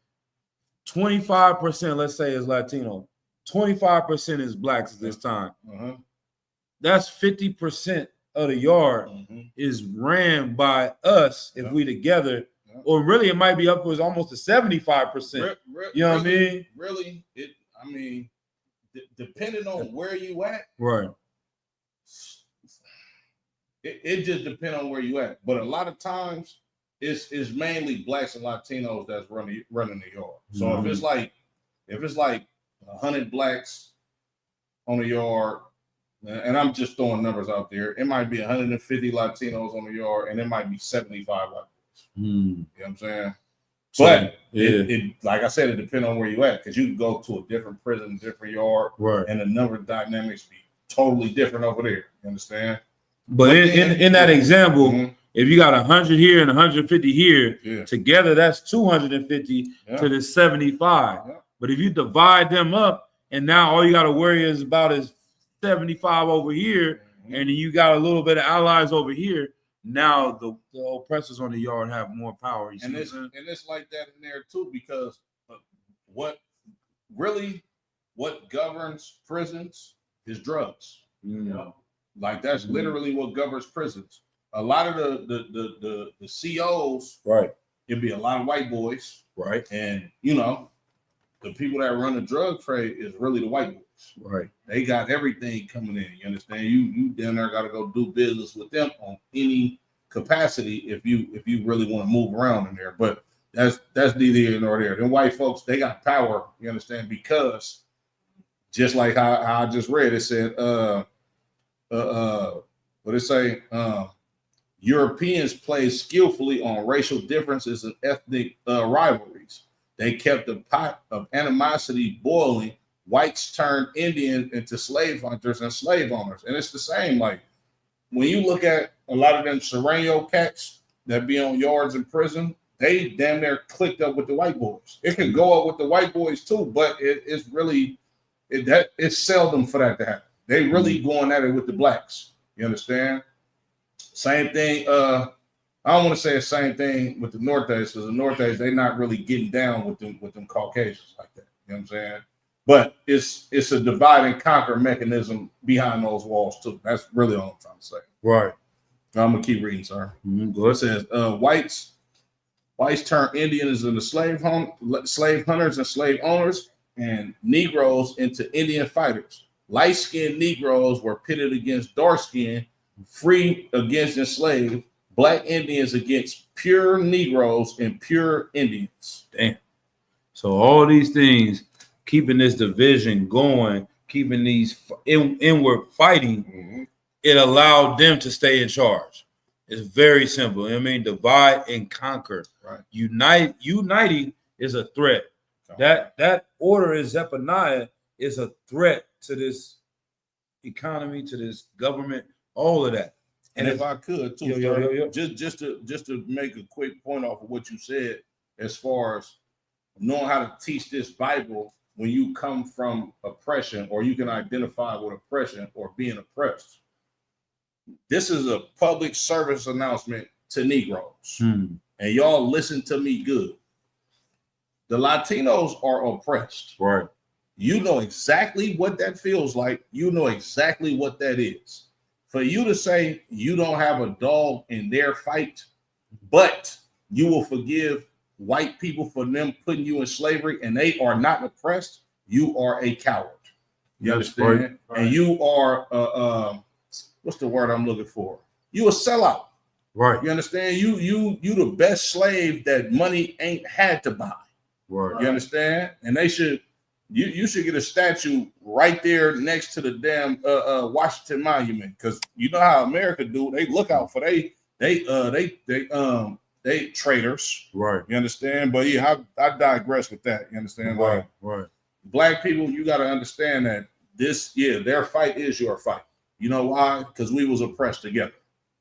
25%, let's say, is Latino, 25% is blacks at this time. Uh-huh. That's 50% of the yard Mhm. is ran by us if Yeah. we together, Yeah. or really it might be upwards almost to 75%. You know what I mean? Really, depending on where you at, Right. it just depends on where you at. But a lot of times, it's mainly blacks and Latinos that's running the yard. So if it's like 100 blacks on the yard, and I'm just throwing numbers out there, it might be 150 Latinos on the yard, and it might be 75 white boys. You know what I'm saying? So, But yeah, it like I said, it depends on where you at, because you can go to a different prison, different yard, right. and the number of dynamics be totally different over there. You understand? But in that example, Mhm. if you got 100 here and 150 here, Yeah. together that's 250 Yeah. to the 75. Yeah. But if you divide them up, and now all you got to worry is about is 75 over here, Mhm. and then you got a little bit of allies over here. Now the oppressors on the yard have more power. You see And what I'm it's saying? and it's like that in there too, because what governs prisons is drugs. Like that's Mhm. literally what governs prisons. A lot of the COs, Right, it'd be a lot of white boys, right, and the people that run the drug trade is really the white boys. right. They got everything coming in. You understand? You down there got to go do business with them on any capacity if you really want to move around in there. But that's neither here nor there. Them white folks, they got power. You understand? Because just like how I just read, it said, what it say? Europeans played skillfully on racial differences and ethnic rivalries. They kept the pot of animosity boiling. Whites turned Indians into slave hunters and slave owners. And it's the same. Like when you look at a lot of them Sereno cats that be on yards in prison, they damn near clicked up with the white boys. It can go up with the white boys too, but it's seldom for that to happen. They really going at it with the blacks. You understand? Same thing. I don't want to say the same thing with the Nortes, because the Nortes, they're not really getting down with them Caucasians like that. You know what I'm saying? But it's a divide and conquer mechanism behind those walls too. That's really all I'm trying to say. Right. I'm gonna keep reading, sir. Go ahead. It says whites turn Indians into slave hunters and slave owners, and Negroes into Indian fighters. Light-skinned Negroes were pitted against dark-skinned, free against enslaved, black Indians against pure Negroes and pure Indians. Damn. So all these things, keeping this division going, keeping these inward fighting, it allowed them to stay in charge. It's very simple. I mean, divide and conquer. Right. Uniting is a threat. That order in Zephaniah is a threat to this economy, to this government, all of that. And if I could too, Yo. just to make a quick point off of what you said, as far as knowing how to teach this Bible when you come from oppression, or you can identify with oppression or being oppressed. This is a public service announcement to Negroes, and y'all listen to me good. The Latinos are oppressed. Right. You know exactly what that feels like. You know exactly what that is. For you to say you don't have a dog in their fight, but you will forgive white people for them putting you in slavery and they are not oppressed, you are a coward. You understand? Right. And you are what's the word I'm looking for? You a sellout. Right. You understand? You the best slave that money ain't had to buy. Right. You understand? And they should you should get a statue right there next to the damn Washington Monument, because you know how America do. They look out for they traitors. Right. You understand? But yeah, I digress with that. You understand? Right. Like, Right. black people, you got to understand that their fight is your fight. You know why? Because we was oppressed together.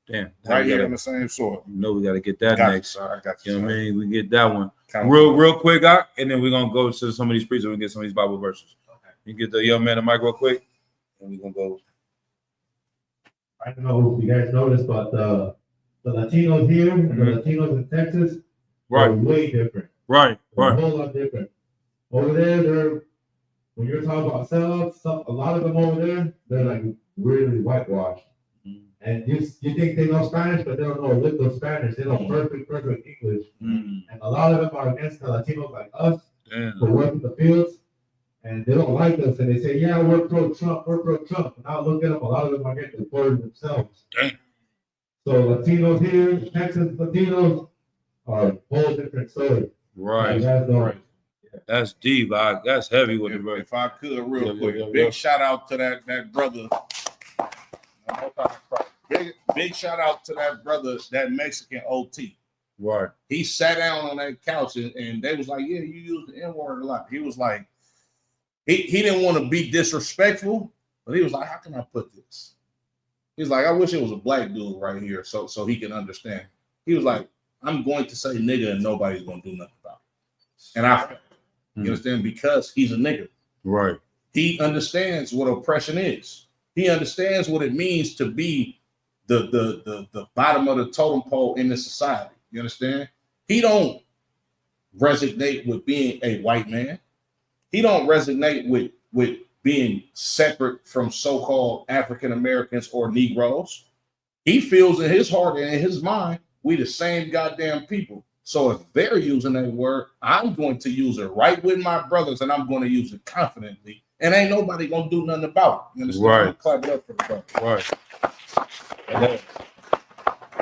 Damn. Right here on the same soil. You know we got to get that Got next. You, I got You you. know what I mean? We get that one Count real quick, and then we're gonna go to some of these preachers and get some of these Bible verses. Okay. You get the young man the mic real quick, and we're gonna go. I don't know if you guys noticed, but the Latinos here and the Latinos in Texas are way different. Right. A whole lot different. Over there, when you're talking about sellouts, a lot of them over there, they're like really whitewashed. And you think they know Spanish, but they don't know a lick of Spanish. They know perfect English. And a lot of them are against the Latinos like us for working the fields. And they don't like us. And they say, yeah, we're pro-Trump. And now look at them. A lot of them are getting deported themselves. Damn. So Latinos here, Texas Latinos, are a whole different story. Right. You guys don't. Right. That's deep. That's heavy with it, bro. If I could, real Yeah, quick, yeah, yeah, big yeah. shout out to that brother. Big shout out to that brother, that Mexican OT. Right. He sat down on that couch and they was like, "Yeah, you use the N word a lot." He was like, he didn't want to be disrespectful, but he was like, "How can I put this?" He's like, "I wish it was a black dude right here, so he can understand." He was like, "I'm going to say nigga and nobody's going to do nothing about it." And you understand, because he's a nigga. Right. He understands what oppression is. He understands what it means to be the bottom of the totem pole in the society. You understand? He don't resonate with being a white man. He don't resonate with being separate from so-called African Americans or Negroes. He feels in his heart and in his mind, we the same goddamn people. So if they're using that word, I'm going to use it right with my brothers, and I'm going to use it confidently. And ain't nobody gonna do nothing about it. You understand? Right. I'm clap it up for the brother. Right.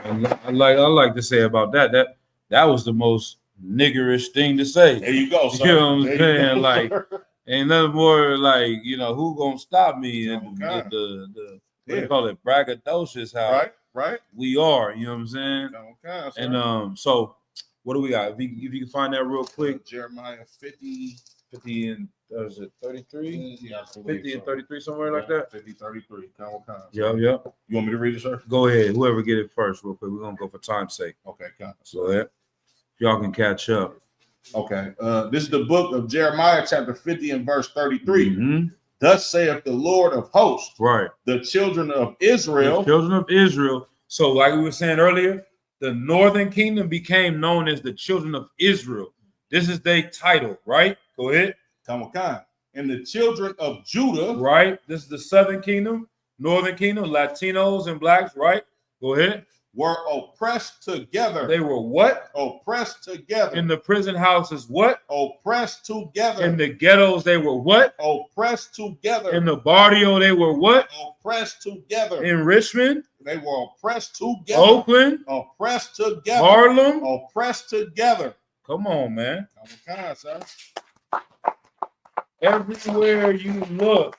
And I like to say about that was the most niggerish thing to say. There you go, sir. You know what I'm There you saying? go, Like, sir. ain't nothing more like, who gonna stop me? And Okay. the what Yeah. they call it, braggadocious, how Right. we are, you know what I'm saying? Okay, sir. And so what do we got? If you can find that real quick, Jeremiah 50. 50 and is it 33? Yeah, I believe 50 and so. 33, somewhere like that. 50, 33. Come. Yeah. You want me to read it, sir? Go ahead. Whoever get it first, real quick. We're gonna go for time's sake. Okay, come. So yeah, y'all can catch up. Okay. This is the book of Jeremiah, chapter 50 and verse 33. Mhm. Thus saith the Lord of hosts, Right. the children of The Israel. children of Israel. So, like we were saying earlier, the northern kingdom became known as the children of Israel. This is their title, right? Go ahead. Come on. And the children of Judah. Right. This is the southern kingdom, northern kingdom, Latinos and blacks, right? Go ahead. Were oppressed together. They were what? Oppressed together. In the prison houses, what? Oppressed together. In the ghettos, they were what? Oppressed together. In the barrio, they were what? Oppressed together. In Richmond, They were oppressed together. Oakland, Oppressed together. Harlem. Oppressed together. Come on, man. Come on, sir. Everywhere you look,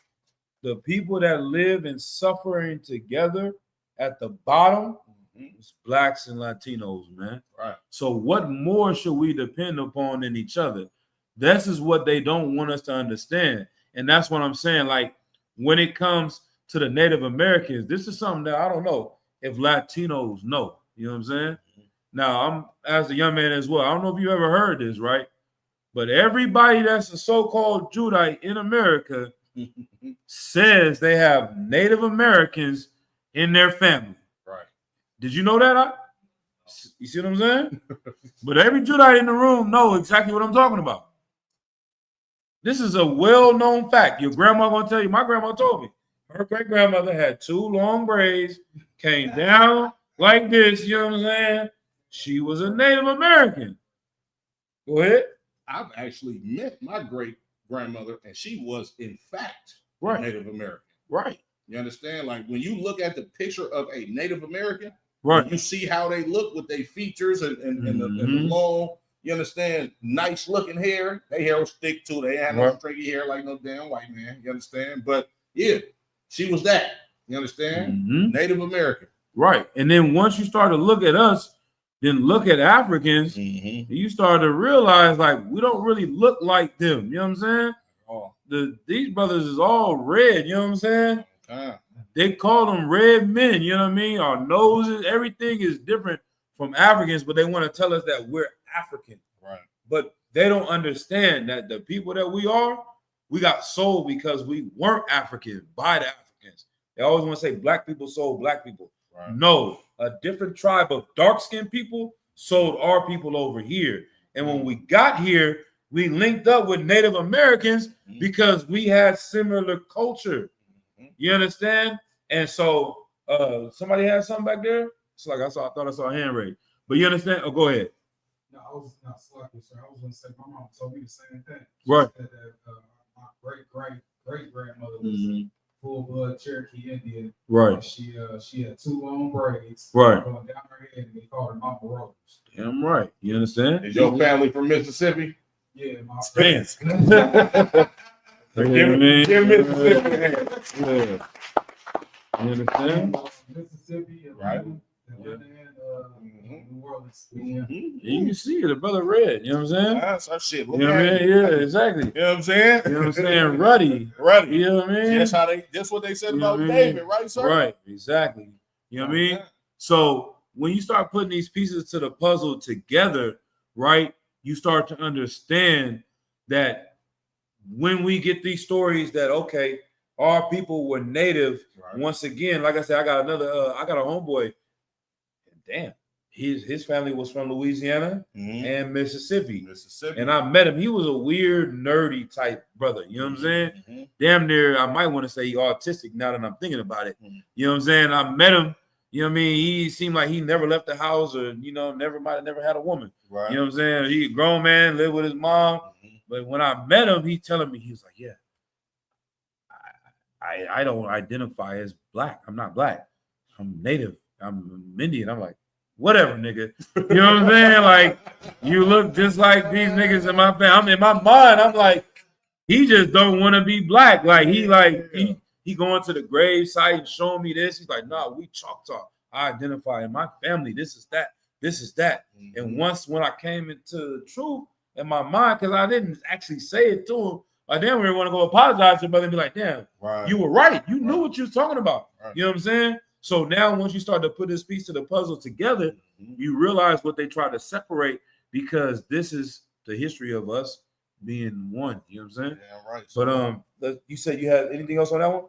the people that live in suffering together at the bottom is blacks and Latinos, man. Right. So what more should we depend upon than each other? This is what they don't want us to understand. And that's what I'm saying. Like, when it comes to the Native Americans, this is something that I don't know if Latinos know. You know what I'm saying? Now, I'm as a young man as well. I don't know if you ever heard this, right? But everybody that's a so-called Judite in America says they have Native Americans in their family. Right. Did you know that? You see what I'm saying? But every Judite in the room know exactly what I'm talking about. This is a well-known fact. Your grandma gonna tell you. My grandma told me. Her great-grandmother had 2 long braids, came down like this. You know what I'm saying? She was a Native American. Go ahead. I've actually met my great grandmother, and she was, in fact, Right. Native American. Right. You understand? Like, when you look at the picture of a Native American, Right. you see how they look with their features and the Mhm. long, you understand, nice looking hair. Their hair was thick too. They had no Right. stringy hair like no damn white man. You understand? But yeah, she was that. You understand? Mhm. Native American. Right. And then once you start to look at us, then look at Africans, you start to realize like we don't really look like them. You know what I'm saying? Oh, These brothers is all red, you know what I'm saying? ah, They call them red men, you know what I mean? Our noses, everything is different from Africans, but they want to tell us that we're African. right. But they don't understand that the people that we got sold because we weren't African by the Africans. They always want to say black people sold black people. Right. No, a different tribe of dark-skinned people sold our people over here. And when we got here, we linked up with Native Americans because we had similar culture. You understand? And so somebody had something back there. It's like I thought I saw a hand raised. But you understand? Oh, go ahead. No, I was not slacking, sir. I was gonna say my mom told me the same thing. Right. She said that my great grandmother was full blood Cherokee Indian. Right. She had 2 long braids. Right. Going down her head, and they called her Mama Rose. Damn right. You understand? Is your family from Mississippi? Yeah, my Damn. Give Mississippi a hand. Yeah. You understand? Mississippi, Right. Atlanta, and New Orleans. Yeah. You can see it, the brother red. You know what I'm saying? That's our shit. You Look know what I at mean? it. Yeah, exactly. You know what I'm saying? You know what I'm saying? Ruddy. Right. You know what I mean? That's what they said You know about what I mean? David, right, sir? Right, exactly. You know what I mean? So when you start putting these pieces to the puzzle together, right, you start to understand that when we get these stories that, okay, our people were native, Right. once again, like I said, I got a homeboy. Damn, his family was from Louisiana Mhm. and Mississippi. Mississippi. And I met him. He was a weird, nerdy type brother. You know what I'm saying? Mhm. Damn near, I might want to say he autistic now that I'm thinking about it. Mhm. You know what I'm saying? I met him. You know what I mean? He seemed like he never left the house or, might have never had a woman. Right. You know what I'm saying? He a grown man, lived with his mom. Mhm. But when I met him, he telling me, he was like, yeah, I don't identify as black. I'm not black. I'm native. I'm Indian. I'm like, whatever, nigga. You know what I'm saying? Like, you look just like these niggas in my family. I'm in my mind. I'm like, he just don't want to be black. Like he going to the grave site and showing me this. He's like, nah, we Choctaw. I identify in my family. This is that. This is that. Mhm. And once when I came into the truth in my mind, because I didn't actually say it to him, like damn, we want to go apologize to him, brother, and be like, damn, Right. you were right. You knew what you was talking about. Right. You know what I'm saying? So now once you start to put this piece of the puzzle together, Mhm. you realize what they try to separate, because this is the history of us being one. You know what I'm saying? Yeah, right. But you said you had anything else on that one?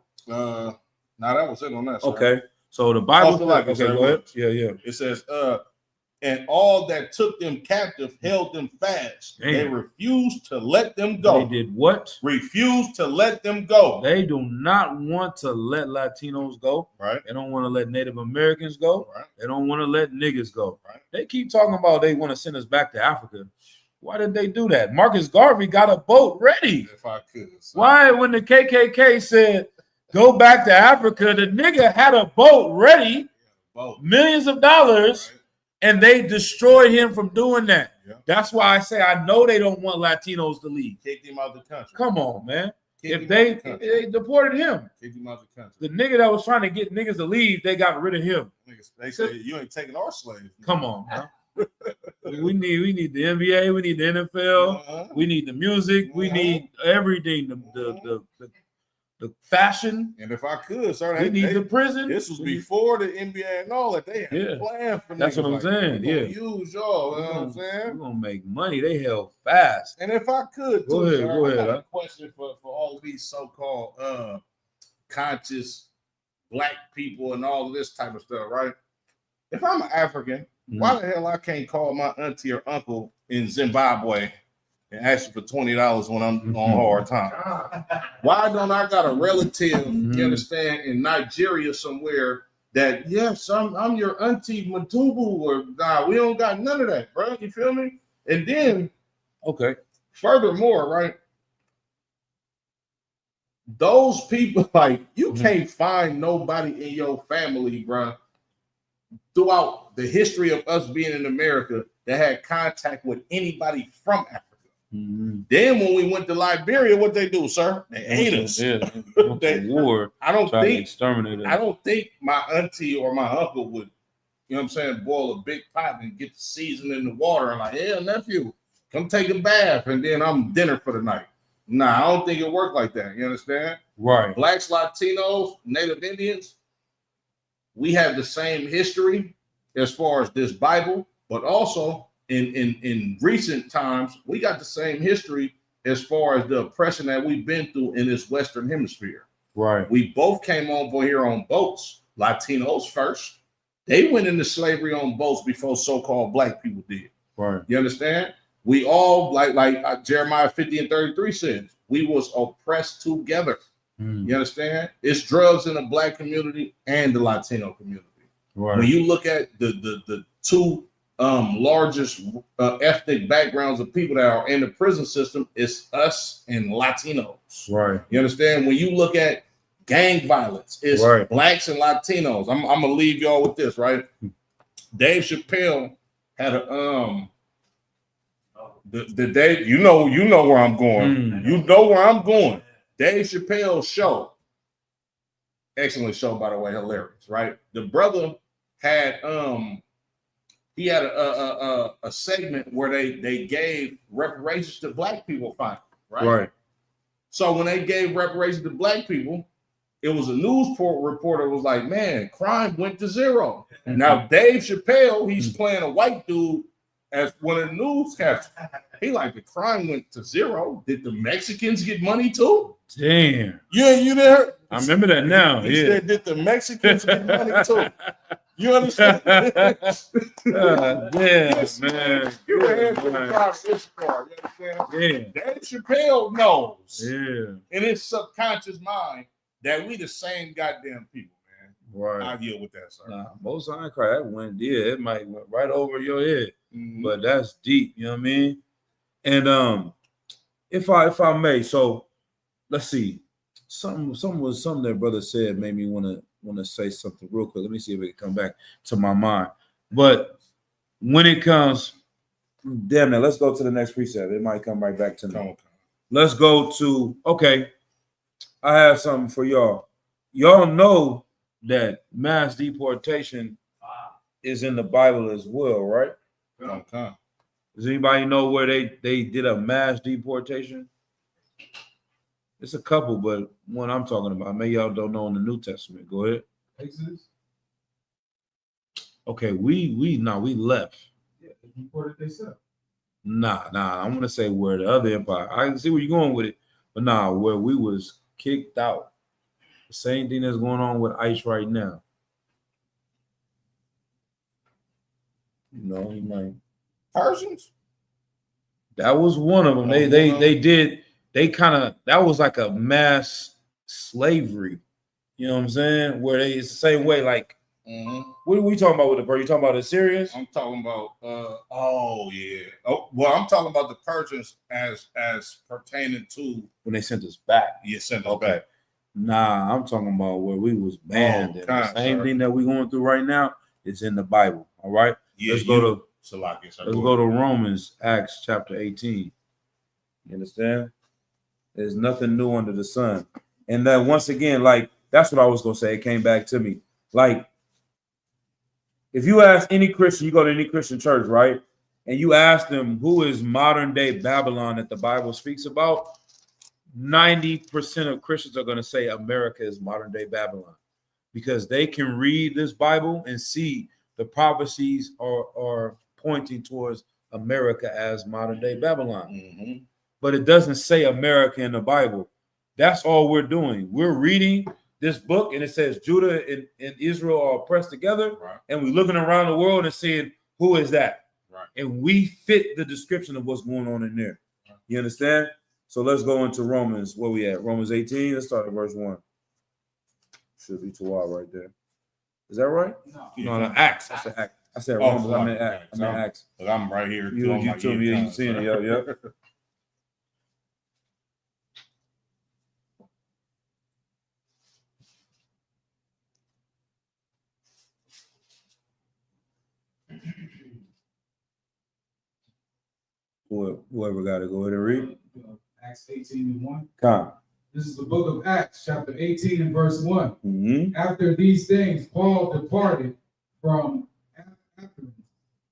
Now that was it on that. Sir. Okay. So the Bible. Off the like it, Okay, sir. go ahead. Yeah. It says, and all that took them captive held them fast. They Damn. refused to let them They go. did what? Refused to let them go. They do not want to let Latinos go. Right. They don't want to let Native Americans go. Right. They don't want to let niggas go. Right. They keep talking about they want to send us back to Africa. Why did they do that? Marcus Garvey got a boat ready. If I could. So. Why, when the KKK said go back to Africa, the nigga had a boat ready, Both. millions of dollars, Right. and they destroyed him from doing that. Yeah. That's why I say I know they don't want Latinos to leave. Kicked him out the country. Come on, man. Kicked If him they out the country. deported him, Kicked him out the country. the nigga that was trying to get niggas to leave, they got rid of him. Niggas, they say you ain't taking our slaves. Come on, man. we need the NBA, we need the NFL, Uh-huh. we need the music, we need everything. The fashion, And if I could, sir, we need the prison. this was We need- before the NBA and all that. They had Yeah. plans for That's niggas what I'm like, saying, we gonna yeah. Use y'all, you know what I'm We're saying? gonna make money. They held fast. And if I could, Go too, ahead, sir, go I ahead, got huh? a question for all of these so-called conscious black people and all of this type of stuff, right? If I'm an African, why the hell I can't call my auntie or uncle in Zimbabwe and ask for $20 when I'm on hard time? Why don't I got a relative, Mhm. you understand, in Nigeria somewhere that, yes, I'm your auntie Matubu, or nah, we don't got none of that, bro. You feel me? And then Okay. furthermore, right? Those people, like, you Mhm. can't find nobody in your family, bro, throughout the history of us being in America that had contact with anybody from Africa. Mhm. Then when we went to Liberia, what they do, sir? They ate us. Yeah, they went to war. I don't Trying to think exterminate I us. don't think my auntie or my uncle would, you know what I'm saying, boil a big pot and get the seasoning in the water and like, yeah, nephew, come take a bath and then I'm dinner for the night. Nah, I don't think it worked like that. You understand? Right. Blacks, Latinos, Native Indians, we have the same history as far as this Bible, but also in recent times, we got the same history as far as the oppression that we've been through in this Western Hemisphere. Right. We both came over here on boats, Latinos first. They went into slavery on boats before so-called black people did. Right. You understand? We all, like Jeremiah 50 and 33 says, we was oppressed together. Mm. You understand? It's drugs in the black community and the Latino community. Right. When you look at the two largest ethnic backgrounds of people that are in the prison system, it's us and Latinos. Right. You understand? When you look at gang violence. It's Right. blacks and Latinos. I'm gonna leave y'all with this, right? Dave Chappelle had a the day you know where I'm going. Mm. You know where I'm going. Dave Chappelle's show. Excellent show, by the way, hilarious, right? The brother had he had a segment where they gave reparations to black people finally, right? Right. So when they gave reparations to black people, it was a news reporter was like, man, crime went to zero. Now Dave Chappelle, he's playing a white dude as one of the newscasters. He like, the crime went to zero. Did the Mexicans get money too? Damn. Yeah, you there? I remember that now. He Yeah. said, did the Mexicans get money too? You understand? Damn, Yes, man. You Yeah, ahead for the man. conversation card. You understand? Yeah. Dave Chappelle knows Yeah. in his subconscious mind that we the same goddamn people, man. Right. I deal with that, sir. Nah, most high cry that went, yeah, it might went right over your head, Mhm. but that's deep, you know what I mean? And if I may, so let's see. Something that brother said made me want to say something real quick. Let me see if it can come back to my mind. But when it comes, damn it, let's go to the next precept. It might come right back to me. Come on. Let's go to, okay, I have something for y'all. Y'all know that mass deportation is in the Bible as well, right? Come. Does anybody know where they did a mass deportation? It's a couple, but one I'm talking about. Maybe y'all don't know in the New Testament. Go ahead. Exodus. Okay, we left. Yeah, they deported themselves. Nah. I want to say where the other empire. I can see where you're going with it, but nah, where we was kicked out. The same thing that's going on with ICE right now. You know, he might. Persians? That was one of them. They kind of, that was like a mass slavery. You know what I'm saying? Where it's the same way. Like, what are we talking about with the bird? You talking about the Syrians? I'm talking about oh yeah. Oh well, I'm talking about the Persians as pertaining to When they sent us back. sent us back. Nah, I'm talking about where we was banned. Oh, And God, the same sir. thing that we going through right now is in the Bible. All right. Yeah, Let's go to Salakia, sir. let's go to Romans, Acts chapter 18. You understand? There's nothing new under the sun. And then once again, like that's what I was gonna say. It came back to me. Like, if you ask any Christian, you go to any Christian church, right? And you ask them who is modern day Babylon that the Bible speaks about, 90% of Christians are going to say America is modern day Babylon because they can read this Bible and see the prophecies are pointing towards America as modern day Babylon. Mm-hmm. But it doesn't say America in the Bible. That's all we're doing. We're reading this book and it says Judah and Israel are pressed together, Right. and we're looking around the world and saying, who is that? Right. And we fit the description of what's going on in there. You understand? So let's go into Romans. Where we at? Romans 18. Let's start at verse 1. Should be 2 right there. Is that right? No, Acts. I said Romans. I meant Acts. Acts. But I'm right here. You told me you seen it. Yep. Whoever got to go ahead and read. Acts 18:1. Come. This is the book of Acts, chapter 18 and verse 1. Mm-hmm. After these things, Paul departed from Athens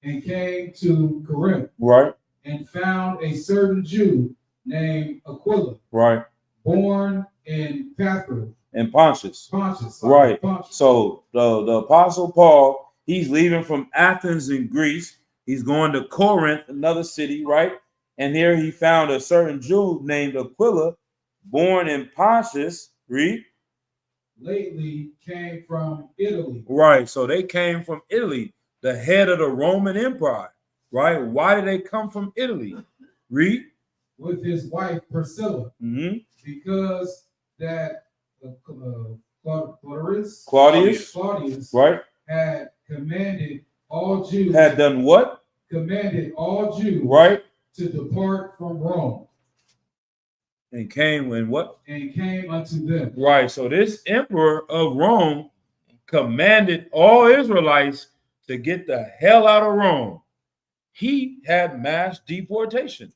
and came to Corinth Right. and found a certain Jew named Aquila, Right. born in Paphos, And Pontius. Pontus. Right. Pontus. So the apostle Paul, he's leaving from Athens in Greece. He's going to Corinth, another city, right? And here he found a certain Jew named Aquila, born in Pontus. Read. Lately came from Italy. Right. So they came from Italy, the head of the Roman Empire. Right. Why did they come from Italy? Read. With his wife Priscilla, Mm-hmm. because that Claudius Right. had commanded all Jews Had done what? commanded all Jews Right. to depart from Rome. And came when what? and came unto them. Right. So this emperor of Rome commanded all Israelites to get the hell out of Rome. He had mass deportation.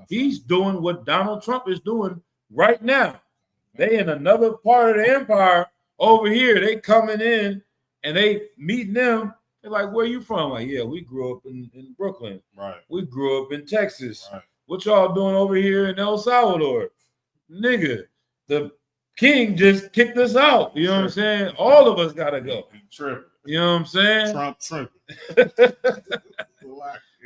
He's doing what Donald Trump is doing right now. They in another part of the empire over here. They coming in and they meeting them. They're like, where you from? Like, yeah, we grew up in Brooklyn. Right. We grew up in Texas. Right. What y'all doing over here in El Salvador? Nigga, the king just kicked us out. You know what I'm saying? All of us gotta go. He tripping. You know what I'm saying? Trump tripping.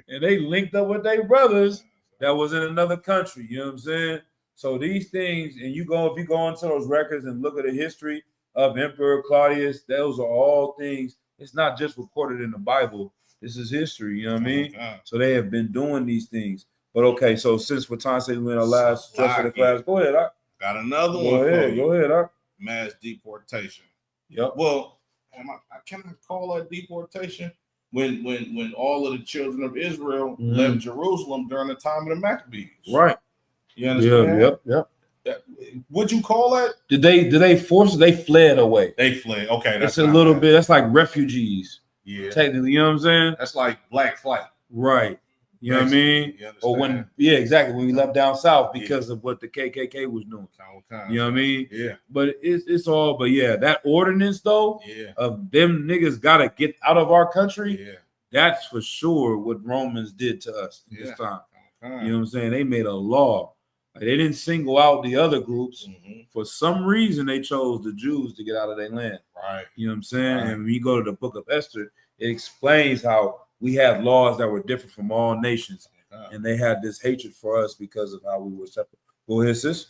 And they linked up with their brothers that was in another country. You know what I'm saying? So these things, and if you go into those records and look at the history of Emperor Claudius, those are all things. It's not just recorded in the Bible. This is history. You know what I mean? So they have been doing these things. But okay, so since for time sake we're in our last rest of the class, go ahead. Got another one. Go ahead. Go ahead. Mass deportation. Yep. Well, can I call that deportation? When all of the children of Israel left Jerusalem during the time of the Maccabees. Right. You understand? Yep. Would you call that? Did they force it? They fled away. They fled. Okay, That's a little bit. That's like refugees. Yeah. Technically, you know what I'm saying? That's like black flight. Right. You know what I mean? Or when, exactly. When we left down south because of what the KKK was doing. You know what I mean? Yeah. But it's all. But yeah, that ordinance though, Yeah. of them niggas gotta get out of our country. Yeah. That's for sure what Romans did to us this time. You know what I'm saying? They made a law. Like, they didn't single out the other groups. For some reason, they chose the Jews to get out of their land. Right. You know what I'm saying? Right. And when you go to the book of Esther, it explains how we had laws that were different from all nations. And they had this hatred for us because of how we were separate. Go ahead, sis.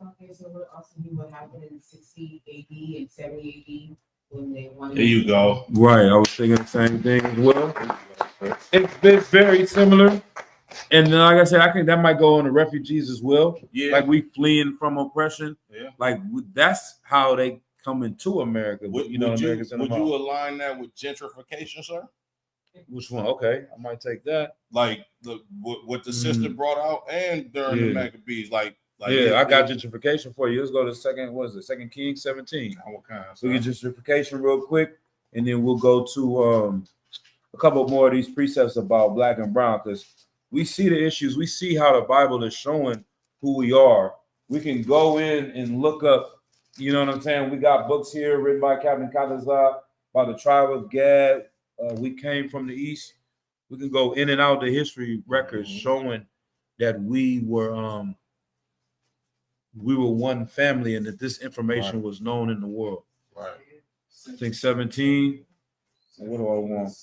Okay, so what also what happened in 60 AD and 70 AD when they wanted. There you go. Right. I was thinking the same thing as well. It's very similar. And like I said, I think that might go on the refugees as well. Yeah. Like we fleeing from oppression. Yeah. Like that's how they come into America. Would you align that with gentrification, sir? Which one? Okay, I might take that. Like what the sister brought out and during the Maccabees, like I got gentrification for you. Let's go to Second Kings 17. So we get gentrification real quick, and then we'll go to a couple more of these precepts about black and brown, because we see the issues. We see how the Bible is showing who we are. We can go in and look up, you know what I'm saying? We got books here written by Captain Katazah by the tribe of Gad. We came from the east. We can go in and out the history records showing that we were one family and that this information was known in the world. Right. I think 17. What do I want?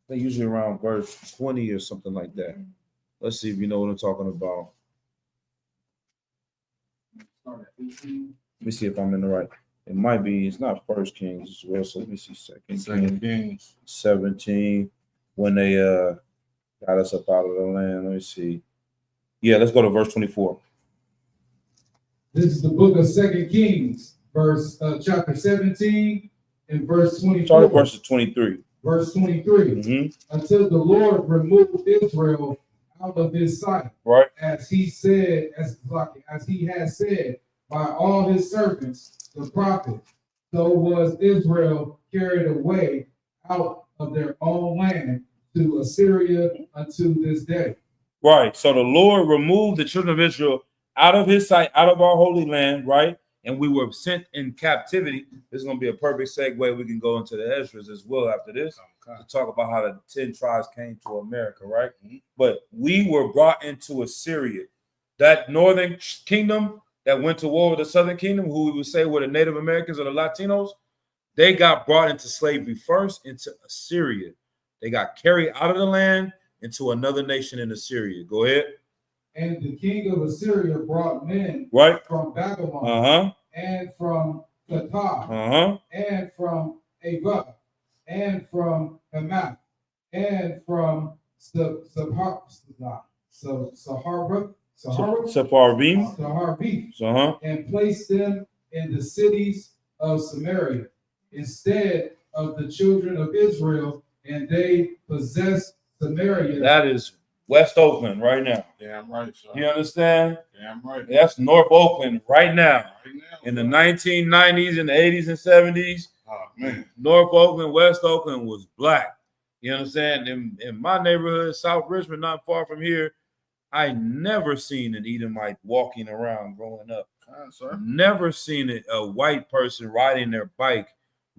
They usually around verse 20 or something like that. Let's see if you know what I'm talking about. Let me see if I'm in the right. It might be. It's not First Kings as well. So let me see. Second Kings 17. When they got us up out of the land. Let me see. Yeah, let's go to verse 24. This is the book of 2 Kings, chapter 17 and verse 24. Start at verse 23. Verse 23. Until the Lord removed Israel out of his sight, right? As he has said by all his servants, the prophets, so was Israel carried away out of their own land to Assyria unto this day. Right. So the Lord removed the children of Israel out of his sight, out of our holy land, right? And we were sent in captivity. This is going to be a perfect segue. We can go into the Esdras as well after this to talk about how the 10 tribes came to America, right? But we were brought into Assyria. That northern kingdom that went to war with the southern kingdom, who we would say were the Native Americans or the Latinos, they got brought into slavery first into Assyria. They got carried out of the land into another nation in Assyria. Go ahead. And the king of Assyria brought men from Babylon and from Qatar and from Ava and from Hamath and from Sepharvaim, and placed them in the cities of Samaria instead of the children of Israel, and they possessed Samaria. That is West Oakland right now. Damn right, sir. You understand? Damn right. That's North Oakland right now. Right now, In the sir. 1990s and the 80s and 70s, Oh man. North Oakland, West Oakland was black. You understand? In my neighborhood, South Richmond, not far from here, I never seen an Edomite walking around growing up. Sir. Never seen a white person riding their bike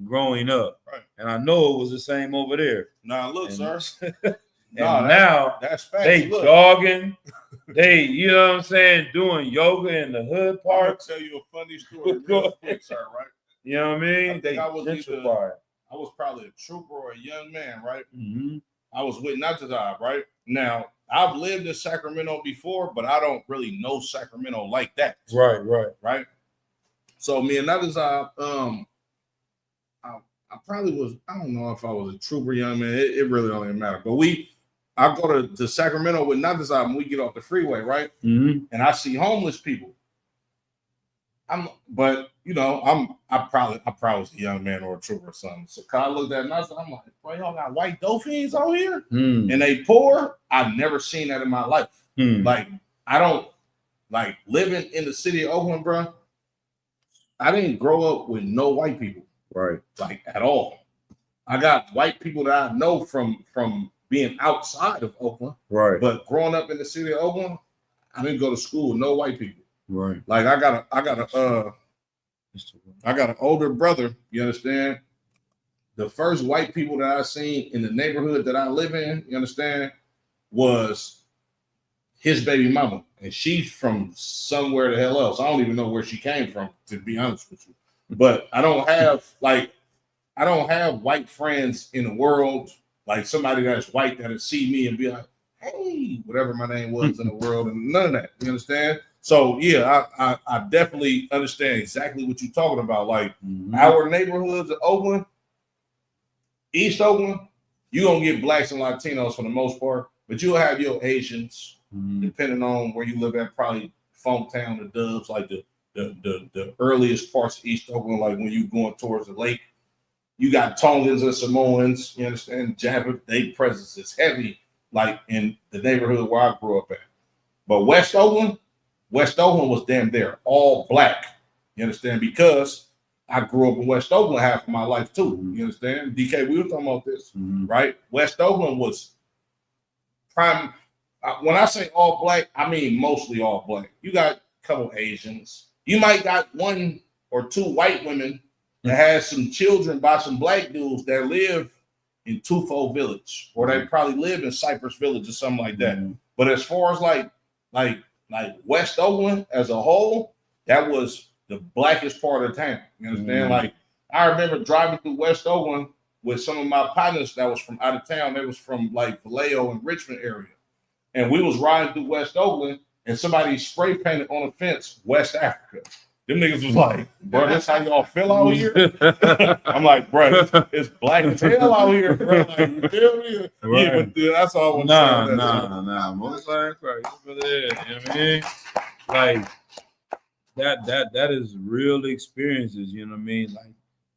growing up. Right. And I know it was the same over there. Nah, look, And- sir. And Nah, now that's facts. they Look, jogging, they, you know what I'm saying, doing yoga in the hood I'm gonna parks. tell you a funny story real quick, sir. Right? You know what I mean? I think They I was either- gentrified. I was probably a trooper or a young man, right? Mm-hmm. I was with Natazab, right? Now, I've lived in Sacramento before, but I don't really know Sacramento like that. Right. Right? So me and Natazab, I probably was, I don't know if I was a trooper young man. It really don't even matter. But I go to Sacramento with Natazab and we get off the freeway, right? Mm-hmm. And I see homeless people. I probably was a young man or a trooper or something. So I looked at it and I'm like, boy, y'all got white dolphins out here? Mm-hmm. And they poor? I've never seen that in my life. Like, I don't like living in the city of Oakland, bro. I didn't grow up with no white people, Right. like at all. I got white people that I know from being outside of Oakland, Right. but growing up in the city of Oakland, I didn't go to school with no white people. Right. Like I got an older brother, you understand? The first white people that I seen in the neighborhood that I live in, you understand, was his baby mama. And she's from somewhere the hell else. I don't even know where she came from, to be honest with you. But I don't have white friends in the world, like somebody that's white that'll see me and be like, hey, whatever my name was in the world, and none of that. You understand? So yeah, I definitely understand exactly what you're talking about. Like our neighborhoods of Oakland, East Oakland, you're gonna get blacks and Latinos for the most part, but you'll have your Asians, depending on where you live at, probably Funktown, the Dubs, like the earliest parts of East Oakland, like when you going towards the lake. You got Tongans and Samoans, you understand? Java, their presence is heavy, like in the neighborhood where I grew up at. But West Oakland was damn there, all black. You understand? Because I grew up in West Oakland half of my life too. You understand? DK, we were talking about this, right? West Oakland was prime. When I say all black, I mean mostly all black. You got a couple Asians. You might got one or two white women that has some children by some black dudes that live in Tufo Village, or they probably live in Cypress Village or something like that. But as far as like West Oakland as a whole, that was the blackest part of town. You understand? Like I remember driving through West Oakland with some of my partners that was from out of town. They was from like Vallejo and Richmond area. And we was riding through West Oakland and somebody spray painted on the fence, West Africa. Them niggas was like, bro, that's how y'all feel out here? I'm like, bro, it's black as hell out here, bro. Like, you feel me? Right. Yeah, but that's all I'm saying. Nah. Most like right over there. You know what I mean? Like that is real experiences, you know what I mean? Like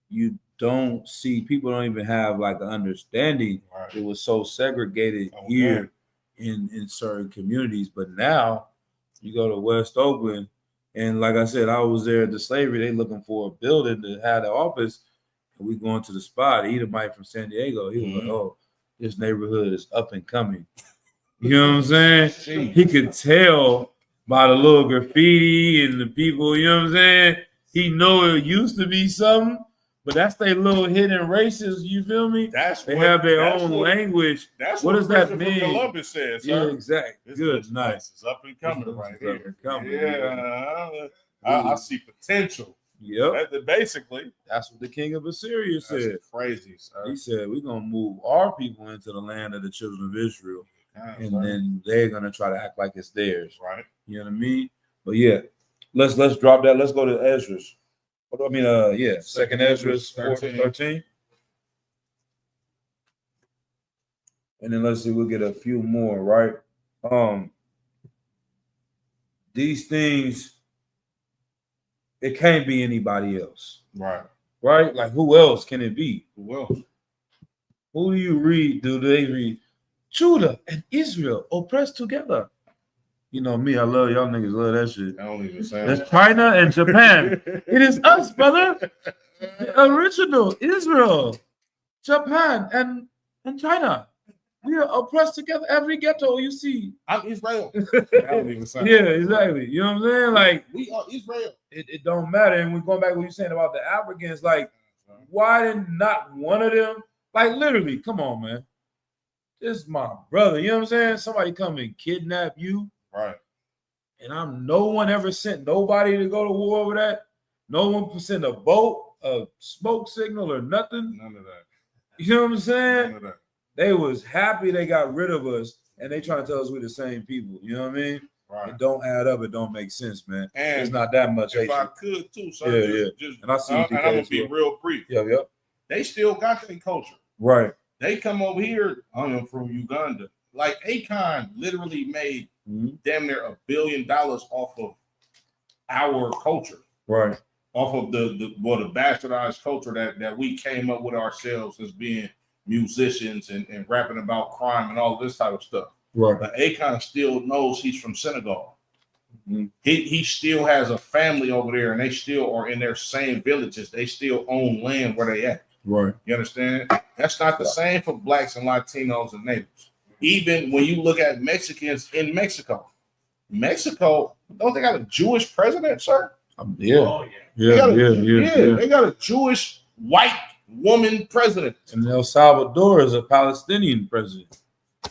you don't see, people don't even have like an understanding. Right. It was so segregated Oh, here in certain communities. But now you go to West Oakland, and like I said, I was there at the slavery. They looking for a building to have the office. And we going to the spot. Edomite from San Diego. He was like, oh, this neighborhood is up and coming. You know what I'm saying? He could tell by the little graffiti and the people, you know what I'm saying? He know it used to be something, but that's their little hidden races, you feel me? They have their own language. That's What does that Christopher mean? Columbus says, Yeah, sir. exactly. This Good, looks nice. It's up and coming This right looks here. up and coming, Yeah, I see potential. Yep. Basically, That's what the king of Assyria said. that's crazy, sir. He said, we're going to move our people into the land of the children of Israel, Yeah, and sir. then they're going to try to act like it's theirs. Right. You know what I mean? But yeah, let's drop that. Let's go to Ezra's. Second Ezra's 13. And then let's see, we'll get a few more, right? These things, it can't be anybody else, Right. right? Like who else can it be? Who else? Who do you read? Do they read Judah and Israel oppressed together. You know me, I love y'all niggas, love that shit. I don't even sound. That's China and Japan. It is us, brother. The original Israel, Japan, and China. We are oppressed together. Every ghetto you see. I'm Israel. I don't even sound. Yeah, exactly. You know what I'm saying? Like, We are Israel. it don't matter. And we're going back to what you're saying about the Africans. Like, why did not one of them, like, literally, come on, man. This is my brother. You know what I'm saying? Somebody come and kidnap you. Right. And no one ever sent nobody to go to war over that. No one sent a boat, a smoke signal, or nothing. None of that. You know what I'm saying? None of that. They was happy they got rid of us, and they trying to tell us we're the same people. You know what I mean? Right. It don't add up. It don't make sense, man. And It's not that much if I hatred. could too, sir. Yeah, Just, And I see and I'm gonna DK be as well. real brief. Yep. They still got their culture. Right. They come over here. I'm from Uganda. Like Akon literally made Mhm. damn near $1 billion off of our culture, Right. off of the bastardized culture that we came up with ourselves as being musicians and rapping about crime and all this type of stuff. Right. But Akon still knows he's from Senegal. Mhm. He still has a family over there, and they still are in their same villages. They still own land where they at. Right. You understand? That's not the same for blacks and Latinos and natives. Even when you look at Mexicans in Mexico, don't they got a Jewish president, sir? Yeah. Oh, yeah. They got a- Yeah. They got a Jewish white woman president. And El Salvador is a Palestinian president.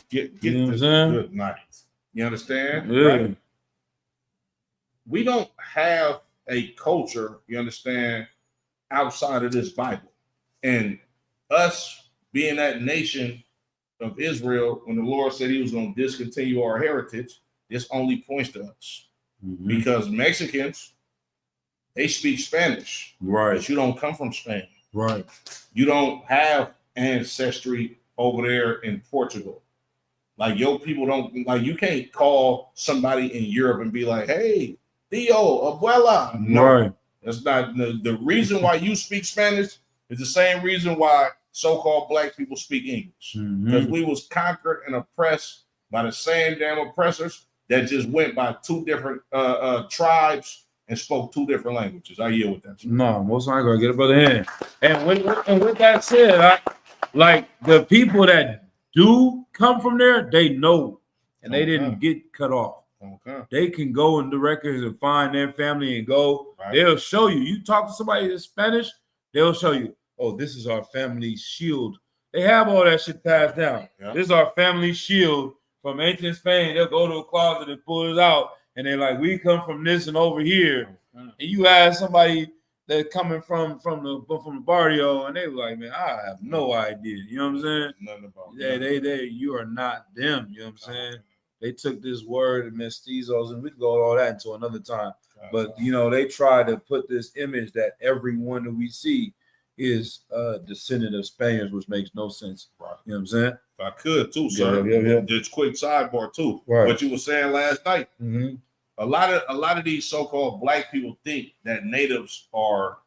Get You know what I'm this saying? good night. You understand? Yeah. Right? We don't have a culture, you understand, outside of this Bible. And us being that nation of Israel, when the Lord said he was going to discontinue our heritage, this only points to us. Mhm. Because Mexicans, they speak Spanish, Right. but you don't come from Spain. Right. You don't have ancestry over there in Portugal. Like your people don't, like you can't call somebody in Europe and be like, hey, Theo, abuela. No, Right. that's not the reason why you speak Spanish is the same reason why so-called black people speak English. Because Mhm. we was conquered and oppressed by the same damn oppressors that just went by two different tribes and spoke two different languages. I yield with that. Sir. No, most I gonna get a brother hand. And with that said, like the people that do come from there, they know, and they didn't get cut off. Okay. They can go in the records and find their family and go. Right. They'll show you. You talk to somebody that's Spanish, they'll show you. Oh, this is our family shield. They have all that shit passed down. Yeah. This is our family shield from ancient Spain. They'll go to a closet and pull it out, and they're like, "We come from this and over here." And you ask somebody that's coming from the barrio, and they were like, "Man, I have no idea." You know what I'm saying? Nothing about Yeah, they you are not them. You know what I'm saying? They took this word mestizos, and we can go all that into another time. But you know, they try to put this image that everyone that we see is a descendant of Spaniards, which makes no sense. Right. You know what I'm saying? If I could too, sir. Yeah. Just quick sidebar too. Right. What you were saying last night. Mm-hmm. A lot of these so-called black people think that natives are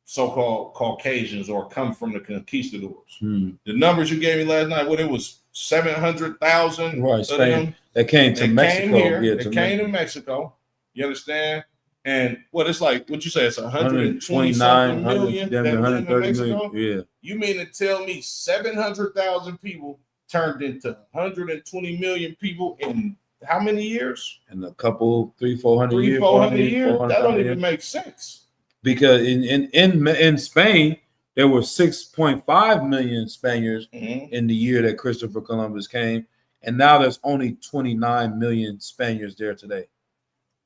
so-called Caucasians or come from the conquistadors. Hmm. The numbers you gave me last night, what it was 700,000 Right, Spain. They came to They Mexico. came here. Yeah, They to came Mexico. to Mexico. You understand? And what it's like, what you say, it's 120 129 something million that live in 130 Mexico. million. Yeah. You mean to tell me 700,000 people turned into 120 million people in how many years? In a couple, 300-400 300, years. 400 years? 400 That don't years. even make sense. Because in Spain, there were 6.5 million Spaniards Mhm. in the year that Christopher Columbus came, and now there's only 29 million Spaniards there today.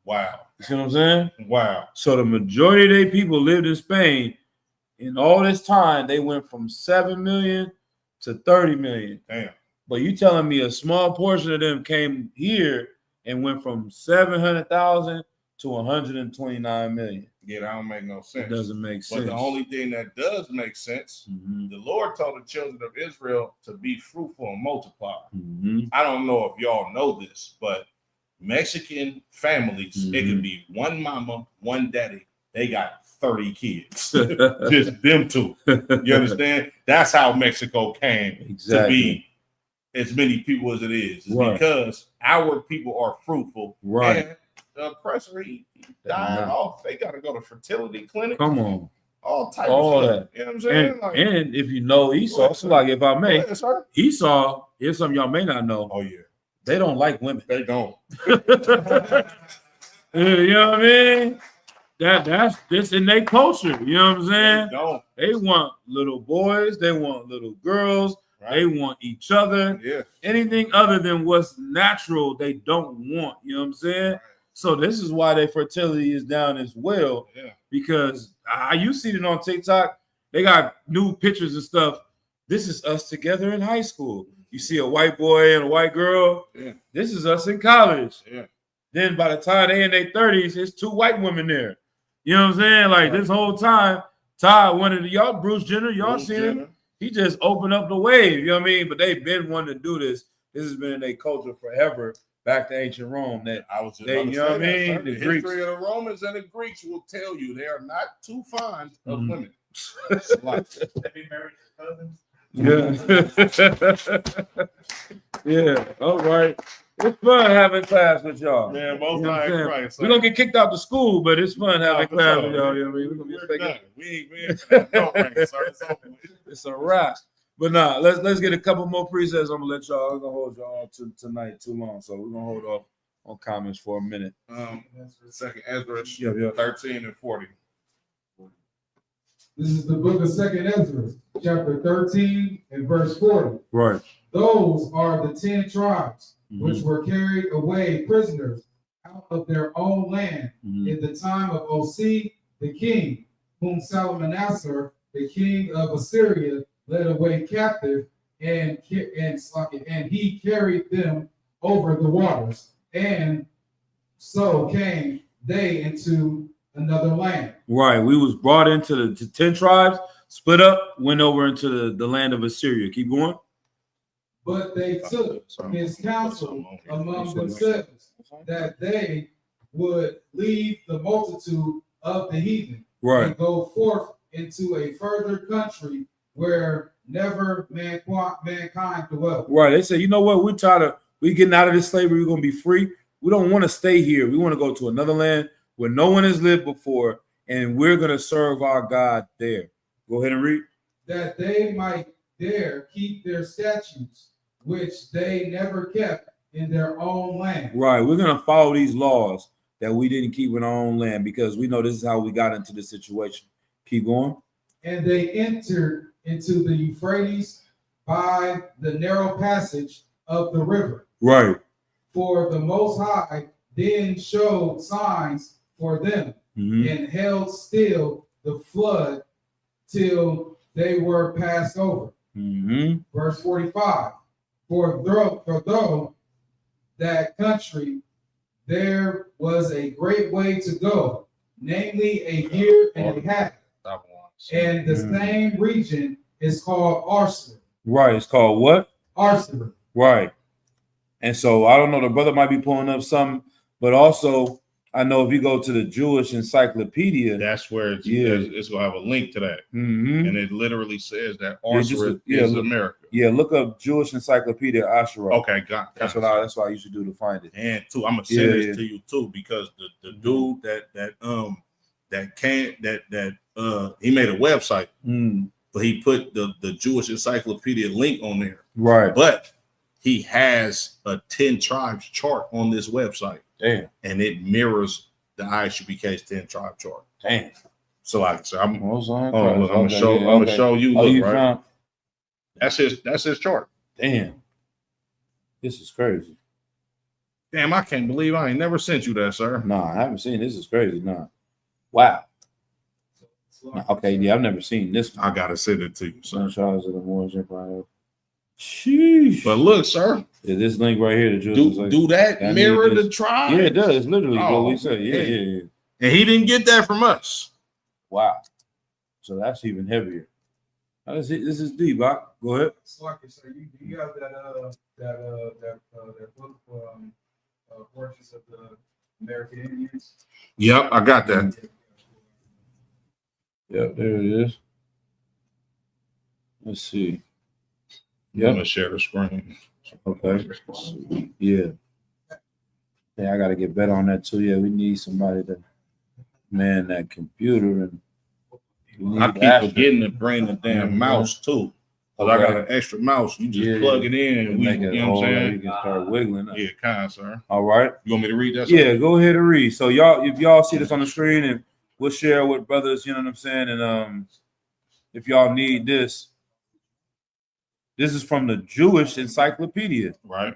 Wow. You see what I'm saying? Wow. So the majority of their people lived in Spain. In all this time, they went from 7 million to 30 million. Damn. But you telling me a small portion of them came here and went from 700,000 to 129 million. Yeah, that don't make no sense. It doesn't make But sense. the only thing that does make sense, Mhm. the Lord told the children of Israel to be fruitful and multiply. Mhm. I don't know if y'all know this, but Mexican families, it Mhm. can be one mama, one daddy. They got 30 kids. Just them two. You understand? That's how Mexico came to Exactly. be as many people as it is. It's Right. because our people are fruitful. Right. And the oppressor, he dying off. They got to go to fertility clinic. Come on. All type All of that. stuff. You know what I'm saying? And if you know Esau, so like if I may, Yes, sir. Esau, here's something y'all may not know. Oh, yeah. They don't like women. They don't. You know what I mean? That's this in their culture. You know what I'm They saying? don't. They want little boys, they want little girls, they Right? want each other. Yeah. Anything other than what's natural, they don't want. You know what I'm saying? Right. So this is why their fertility is down as well. Yeah. Because you see it on TikTok. They got new pictures and stuff. This is us together in high school. You see a white boy and a white girl. Yeah. This is us in college. Yeah. Then by the time they in their 30s, it's 2 white women there. You know what I'm saying? Like this whole time, Todd wanted to, y'all, Bruce Jenner, y'all Bruce seen Jenner. him? He just opened up the wave. You know what I mean? But they've been wanting to do this. This has been in their culture forever, back to ancient Rome. That I was just They- about to you know what I say that, mean? sir. The The Greeks. history of the Romans and the Greeks will tell you they are not too fond of Mhm. women. It's like, They married their cousins. yeah. Yeah. All right. It's fun having class with y'all. man, most You know what I'm high saying? Christ. We're gonna get kicked out the school, but it's fun having for class sure. with y'all. You know what I mean? We're gonna We're be done. We ain't no ring, sir. It's over with. It's a wrap. But nah, let's get a couple more presets. I'm gonna let y'all. I'm gonna hold y'all to tonight too long, so we're gonna hold off on comments for a minute. Second Ezra Yeah. 13 and 40. This is the book of Second Ezra, chapter 13 and verse 40. Right. Those are the 10 tribes Mm-hmm. which were carried away prisoners out of their own land Mhm. in the time of Osea the king, whom Salmanassar, the king of Assyria, led away captive, and he carried them over the waters, and so came they into another land. Right. We was brought into the 10 tribes, split up, went over into the land of Assyria. Keep going. But they took his counsel among themselves that they would leave the multitude of the heathen Right. and go forth into a further country where never mankind dwelt. Right. They say, you know what? We getting out of this slavery. We're gonna be free. We don't want to stay here. We want to go to another land where no one has lived before, and we're gonna serve our God there. Go ahead and read. That they might there keep their statutes, which they never kept in their own land. Right. We're gonna follow these laws that we didn't keep in our own land because we know this is how we got into this situation. Keep going. And they entered into the Euphrates by the narrow passage of the river. Right. For the Most High then showed signs for them Mhm. and held still the flood till they were passed over. Mhm. Verse 45. For though that country there was a great way to go, namely a year and a half, and the same region is called Arsaber. Right. It's called what? Arsaber. Right. And so I don't know, the brother might be pulling up something, but also I know if you go to the Jewish Encyclopedia, That's where Yeah. it's going to have a link to that. Mhm. And it literally says that Yeah, just Arsarit yeah, is look- America. Yeah, look up Jewish Encyclopedia Asherah. Okay, got That's it. what I used to do to find it. And too, I'm gonna send Yeah, this yeah. to you too because the dude he made a website, Mm, but he put the Jewish Encyclopedia link on there. right. But he has a 10 tribes chart on this website, Damn. and it mirrors the ISUBK's 10 tribe chart. Damn. So like I said, I'm What's on? look, I'm Okay, gonna yeah, I'm okay. gonna show you. Oh, Look, you right? found? That's his chart. Damn. This is crazy. Damn, I can't believe I ain't never sent you that, sir. Nah, I haven't seen this. Is crazy. Nah. Wow. Nah, okay, yeah, I've never seen this one. I gotta send it to you, sir. Charles of the Moorish Empire. Sheesh. But look, sir, Yeah, this link right here, the Jewish do that I mean, mirror it's- the tribe? Yeah, it does. It's literally what Oh, we said. Yeah, okay. yeah, yeah. And he didn't get that from us. Wow. So that's even heavier. Now, this is deep. Bach. Go ahead. Slacker, so you got that book Portraits of the American Indians. Yep, I got that. Yep, there it is. Let's see. I'm Yep. gonna share the screen. Okay. Yeah. Yeah, I gotta get better on that too. Yeah, we need somebody to man that computer and we I need keep Asher. forgetting to bring the damn Mhm. mouse too. Cause I got Okay. an extra mouse. You just Yeah, plug yeah. it in and we, Make it you know what I'm all saying? you can start wiggling. Yeah, kind, sir. All right. You want me to read that? Sir? Yeah, go ahead and read. So y'all, if y'all see this on the screen, and we'll share with brothers, you know what I'm saying. And if y'all need this, this is from the Jewish Encyclopedia Right.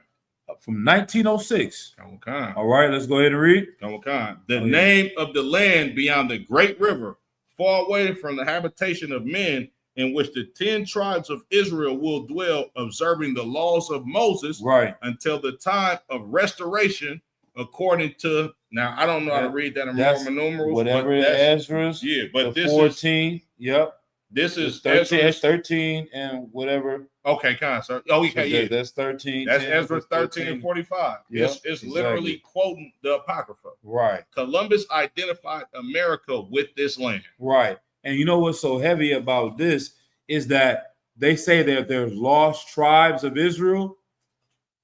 from 1906. Kind. All right, let's go ahead and read. The yeah. name of the land beyond the great river, far away from the habitation of men, in which the 10 tribes of Israel will dwell, observing the laws of Moses Right. until the time of restoration, according to, now I don't know how to read that in That's Roman numerals, whatever but that's, Ezra's. yeah, but the this 14. Yep. this is 13, Ezra's, 13 and whatever. okay, kind of, sir. Oh, So okay, yeah. that's 13. That's 10, Ezra 13 and 45. Yep, It's exactly. literally quoting the Apocrypha. Right. Columbus identified America with this land. Right. And you know what's so heavy about this is that they say that there's lost tribes of Israel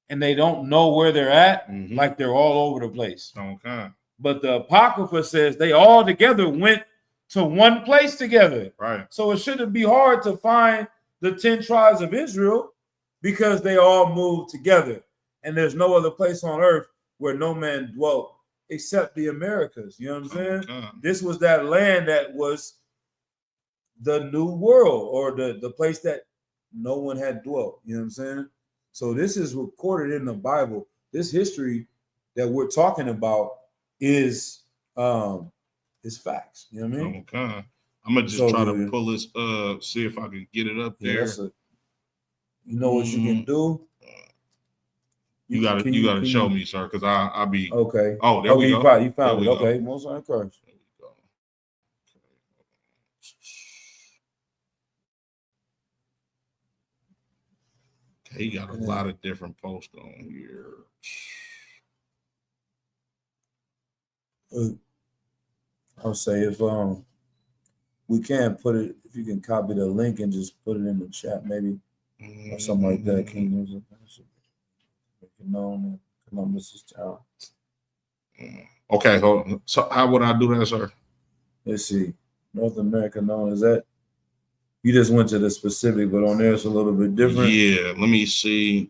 and they don't know where they're at, Mhm. like they're all over the place. Okay. But the Apocrypha says they all together went to one place together. Right. So it shouldn't be hard to find the 10 tribes of Israel because they all moved together. And there's no other place on earth where no man dwelt except the Americas. You know what I'm saying? Okay. This was that land that was the new world, or the place that no one had dwelt. You know what I'm saying? So this is recorded in the Bible. This history that we're talking about is facts. You know what I mean? Okay. I'm gonna just So try to good. pull this see if I can get it up Yeah, there. you know what you can do? You gotta show me, sir, because I'll be Okay. oh there we go. You found There it. we go. Okay, most encouraged. There we go. Okay, he got a lot of different posts on here. I'll say if we can put it, if you can copy the link and just put it in the chat, maybe or something like that. Kingdoms of known Columbus's town. Okay, hold on. So how would I do that, sir? Let's see. North America known as that. You just went to the specific, but on there it's a little bit different. Yeah, let me see.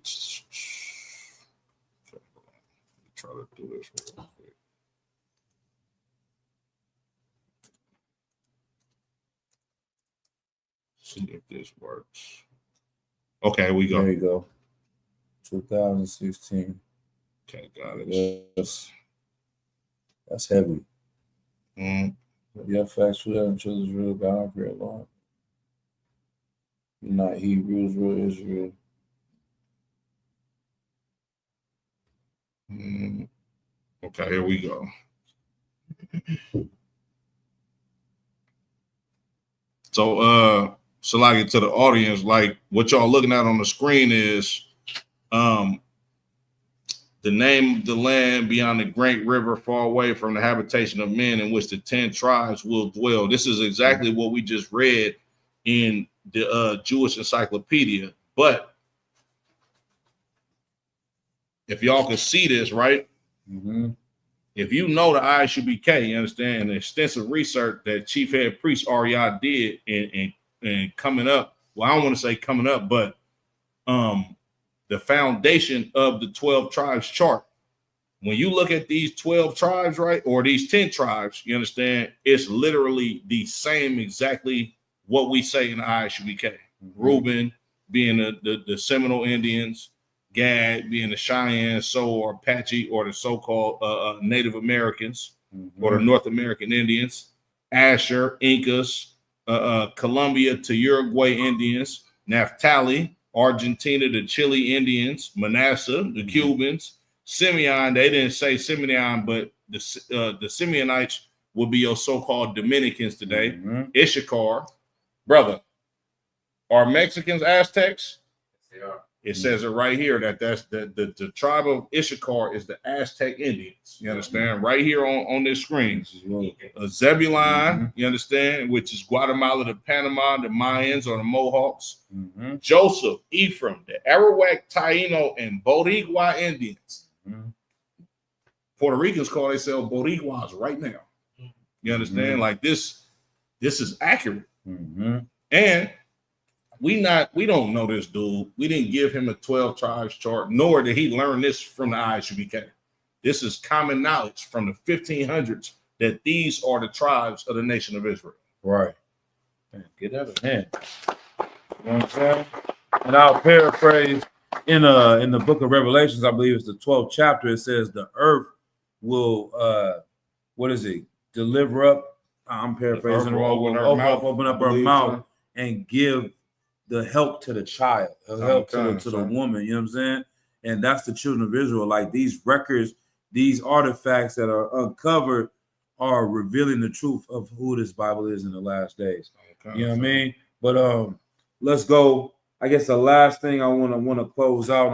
Try to do this real quick. See if this works. Okay, we go. There you go. 2016. Okay, got it. That's heavy. Mm. Yeah, facts for that and children's real God, very long. You're not Hebrews, real Israel. Mm. Okay, here we go. So like it to the audience, like what y'all looking at on the screen is the name of the land beyond the great river, far away from the habitation of men, in which the 10 tribes will dwell. This is exactly what we just read in the Jewish Encyclopedia. But if y'all can see this, right? Mm-hmm. If you know the ISUBK, you understand the extensive research that Chief Head Priest Ariad did and coming up. Well, I don't want to say coming up, but the foundation of the 12 tribes chart. When you look at these 12 tribes, right, or these 10 tribes, you understand it's literally the same exactly what we say in the ISUBK. Mm-hmm. Reuben being the Seminole Indians, Gad being the Cheyenne, or Apache, or the so-called Native Americans, mm-hmm. or the North American Indians, Asher, Incas, Colombia to Uruguay Indians, Naphtali, Argentina, the Chile Indians, Manasseh, the Cubans, Simeon. They didn't say Simeon, but the Simeonites would be your so-called Dominicans today. Mm-hmm. Issachar, brother. Are Mexicans Aztecs? They are. It says it right here that that's the tribe of Issachar is the Aztec Indians. You understand? Right here on this screen. This is what- Zebulon, you understand, which is Guatemala, the Panama, the Mayans or the Mohawks. Mhm. Joseph, Ephraim, the Arawak, Taino, and Boricua Indians. Mhm. Puerto Ricans call themselves Boricuas right now. You understand? Like this is accurate. Mhm. And we don't know this dude. We didn't give him a 12 tribes chart, nor did he learn this from the ISUBK. This is common knowledge from the 1500s that these are the tribes of the nation of Israel. Right. Man, get that in hand. You know what I'm saying? And I'll paraphrase in the book of Revelations, I believe it's the 12th chapter. It says the earth will deliver up. I'm paraphrasing The earth will wrong. open her mouth, Open up her I believe, mouth and give the help to the child, help to the Sometimes, woman. You know what I'm saying? And that's the children of Israel. Like these records, these artifacts that are uncovered are revealing the truth of who this Bible is in the last days. You know what I mean? But let's go. I guess the last thing I want to close out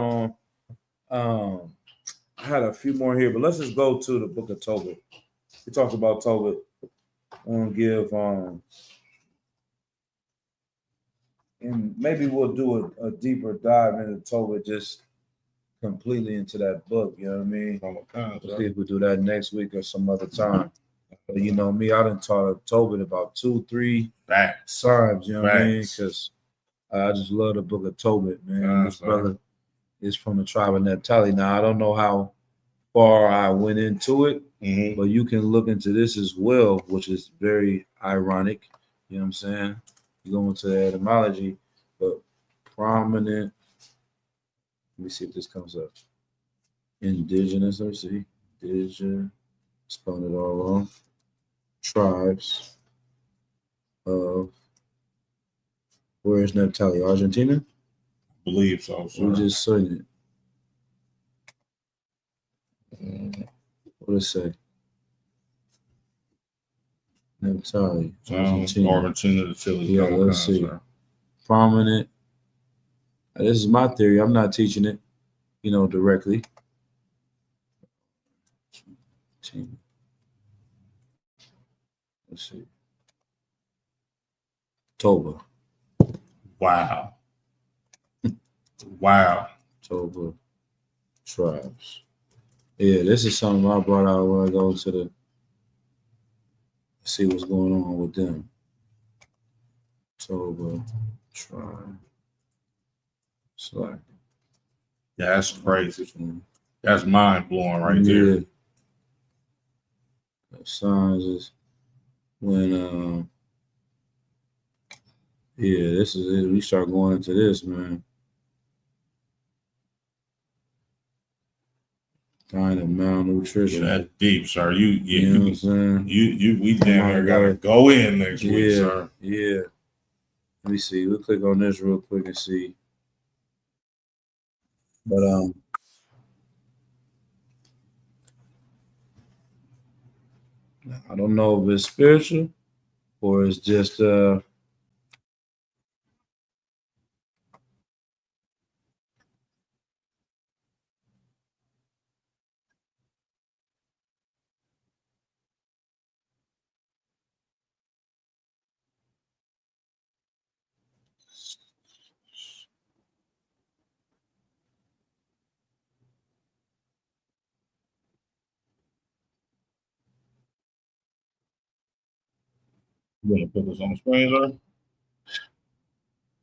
on. I had a few more here, but let's just go to the book of Tobit. We talked about Tobit. I'm gonna give and maybe we'll do a deeper dive into Tobit, just completely into that book. You know what I mean? We'll see if we do that next week or some other time. But you know me, I done taught Tobit about 2-3 Facts. times. You know what I mean? Facts. Because I just love the book of Tobit, man. Yes, This brother is from the tribe of Naphtali. Now I don't know how far I went into it, Mhm. but you can look into this as well, which is very ironic. You know what I'm saying? You go into the etymology, but prominent. Let me see if this comes up. Indigenous, let's see. Indigenous, spelling it all wrong. Tribes of, where is Naphtali? Argentina? Believe so, sir. We just seen it. What does it say? Naphtali, Argentina. Argentina to Chile. Yeah, let's see. Prominent. This is my theory. I'm not teaching it, directly. Let's see. Toba. Wow. Wow. Toba tribes. Yeah, this is something I brought out when I go to the see what's going on with them. Toba tribe. Slack. That's crazy. That's mind blowing right there. Signs is when this is it. We start going into this, man. Kind of malnutrition. That's deep, sir. You know what I'm saying? We damn near gotta go in next week, sir. Yeah. Let me see. We'll click on this real quick and see. But I don't know if it's spiritual or it's just You want to put this on the screen, sir?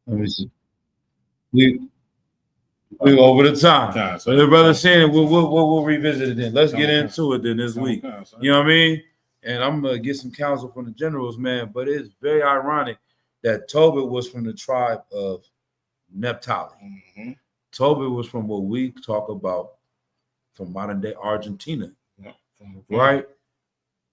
let me see. We over the time. So the brother saying it, we'll revisit it then. Let's get into it then this week. You know what I mean? And I'm gonna get some counsel from the generals, man. But it's very ironic that Tobit was from the tribe of Naphtali. Mm-hmm. Tobit was from what we talk about from modern day Argentina, right?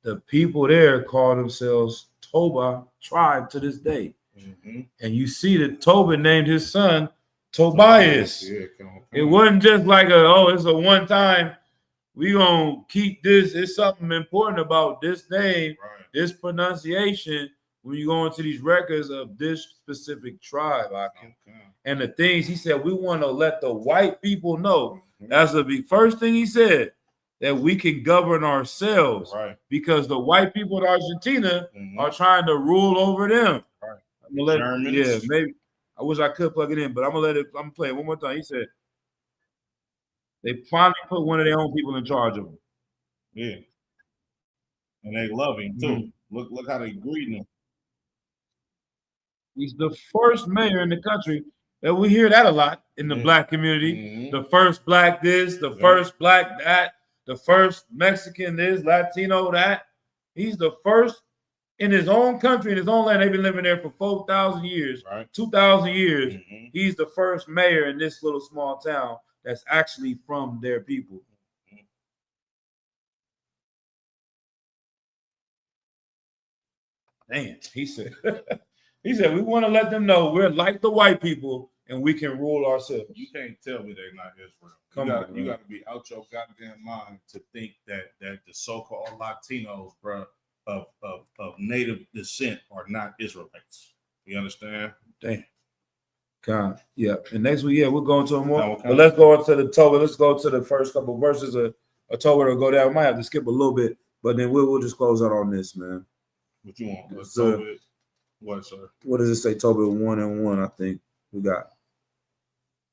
The people there call themselves Toba tribe to this day. Mm-hmm. And you see that Tobit named his son Tobias. Yeah, It wasn't just like it's a one time, we gonna keep this. It's something important about this name, right. This pronunciation, when you go into these records of this specific tribe. and the things he said, we want to let the white people know. That's the first thing he said, that we can govern ourselves, Right. because the white people in Argentina Mhm. are trying to rule over them. Right. I'm gonna let Germans. yeah, maybe I wish I could plug it in, but I'm gonna play it one more time. He said they finally put one of their own people in charge of them. Yeah. And they love him too. Mhm. Look how they greeting him. He's the first mayor in the country. And we hear that a lot in the Yeah. black community. Mhm. The first black this, the Yeah. first black that, the first Mexican this, Latino that. He's the first in his own country, in his own land. They've been living there for 4,000 years, Right. 2,000 years. Mhm. He's the first mayor in this little small town that's actually from their people. Man, he said, he said, we want to let them know we're like the white people and we can rule ourselves. You can't tell me they're not Israel. Come you on, got, you man. got to be out your goddamn mind to think that the so-called Latinos, bro, of native descent are not Israelites. You understand? Damn. God, yeah. And next week, yeah, we're going to more. No, But let's go into the Torah. Let's go to the first couple verses of Torah to go down. We might have to skip a little bit, but then we'll just close out on this, man. What you want? Let's So- go with what, sir? What does it say? Tobit 1 and 1, I think we got.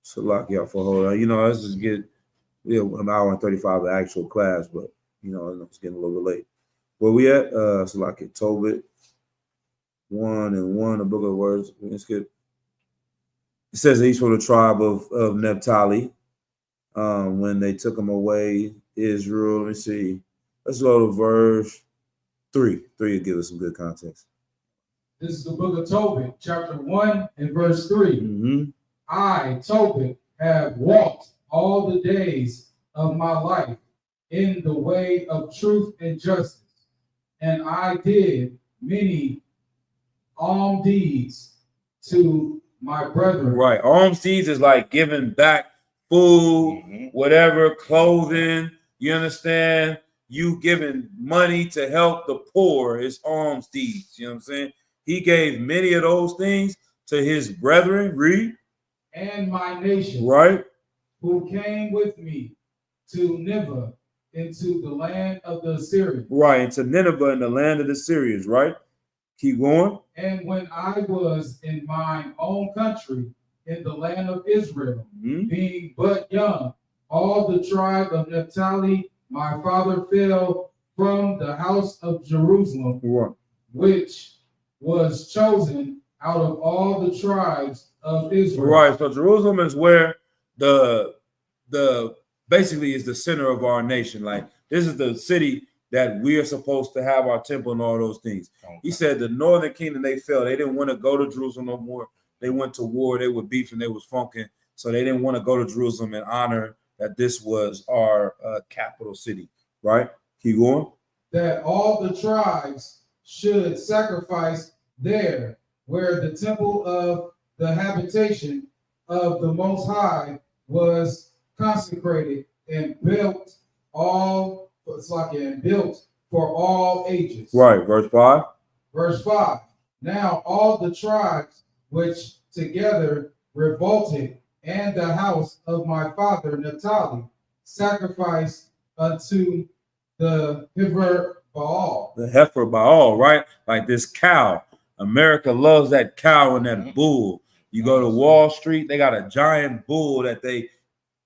So lock you out for a hold on. You know, let's just get an hour and 35 of actual class, but you know, it's getting a little bit late. Where we at? So like it Tobit 1 and 1, the book of words. Let's get. It says each from the tribe of Naphtali. When they took them away, Israel. Let me see. Let's go to verse 3. 3 will give us some good context. This is the book of Tobit, chapter 1 and verse 3. Mm-hmm. I, Tobit, have walked all the days of my life in the way of truth and justice, and I did many alms deeds to my brethren. Right. Alms deeds is like giving back food, Mhm. whatever, clothing. You understand? You giving money to help the poor is alms deeds. You know what I'm saying? He gave many of those things to his brethren. Read. And my nation, Right. who came with me to Nineveh, into the land of the Assyrians. Right. Into Nineveh in the land of the Syrians. Right. Keep going. And when I was in mine own country, in the land of Israel, Mhm. being but young, all the tribe of Naphtali, my father fell from the house of Jerusalem, Right. which was chosen out of all the tribes of Israel. Right. So Jerusalem is where the basically is the center of our nation. Like this is the city that we are supposed to have our temple and all those things. He said the northern kingdom, they fell. They didn't want to go to Jerusalem no more. They went to war. They were beefing. They was funking. So they didn't want to go to Jerusalem and honor that this was our capital city. Right? Keep going. That all the tribes should sacrifice there, where the temple of the habitation of the Most High was consecrated and built built for all ages. Right. Verse 5. Verse 5. Now all the tribes which together revolted, and the house of my father Naphtali sacrificed unto the Heifer Baal. The heifer Baal, right? Like this cow. America loves that cow and that Mhm. bull. You go to Wall Street, they got a giant bull that they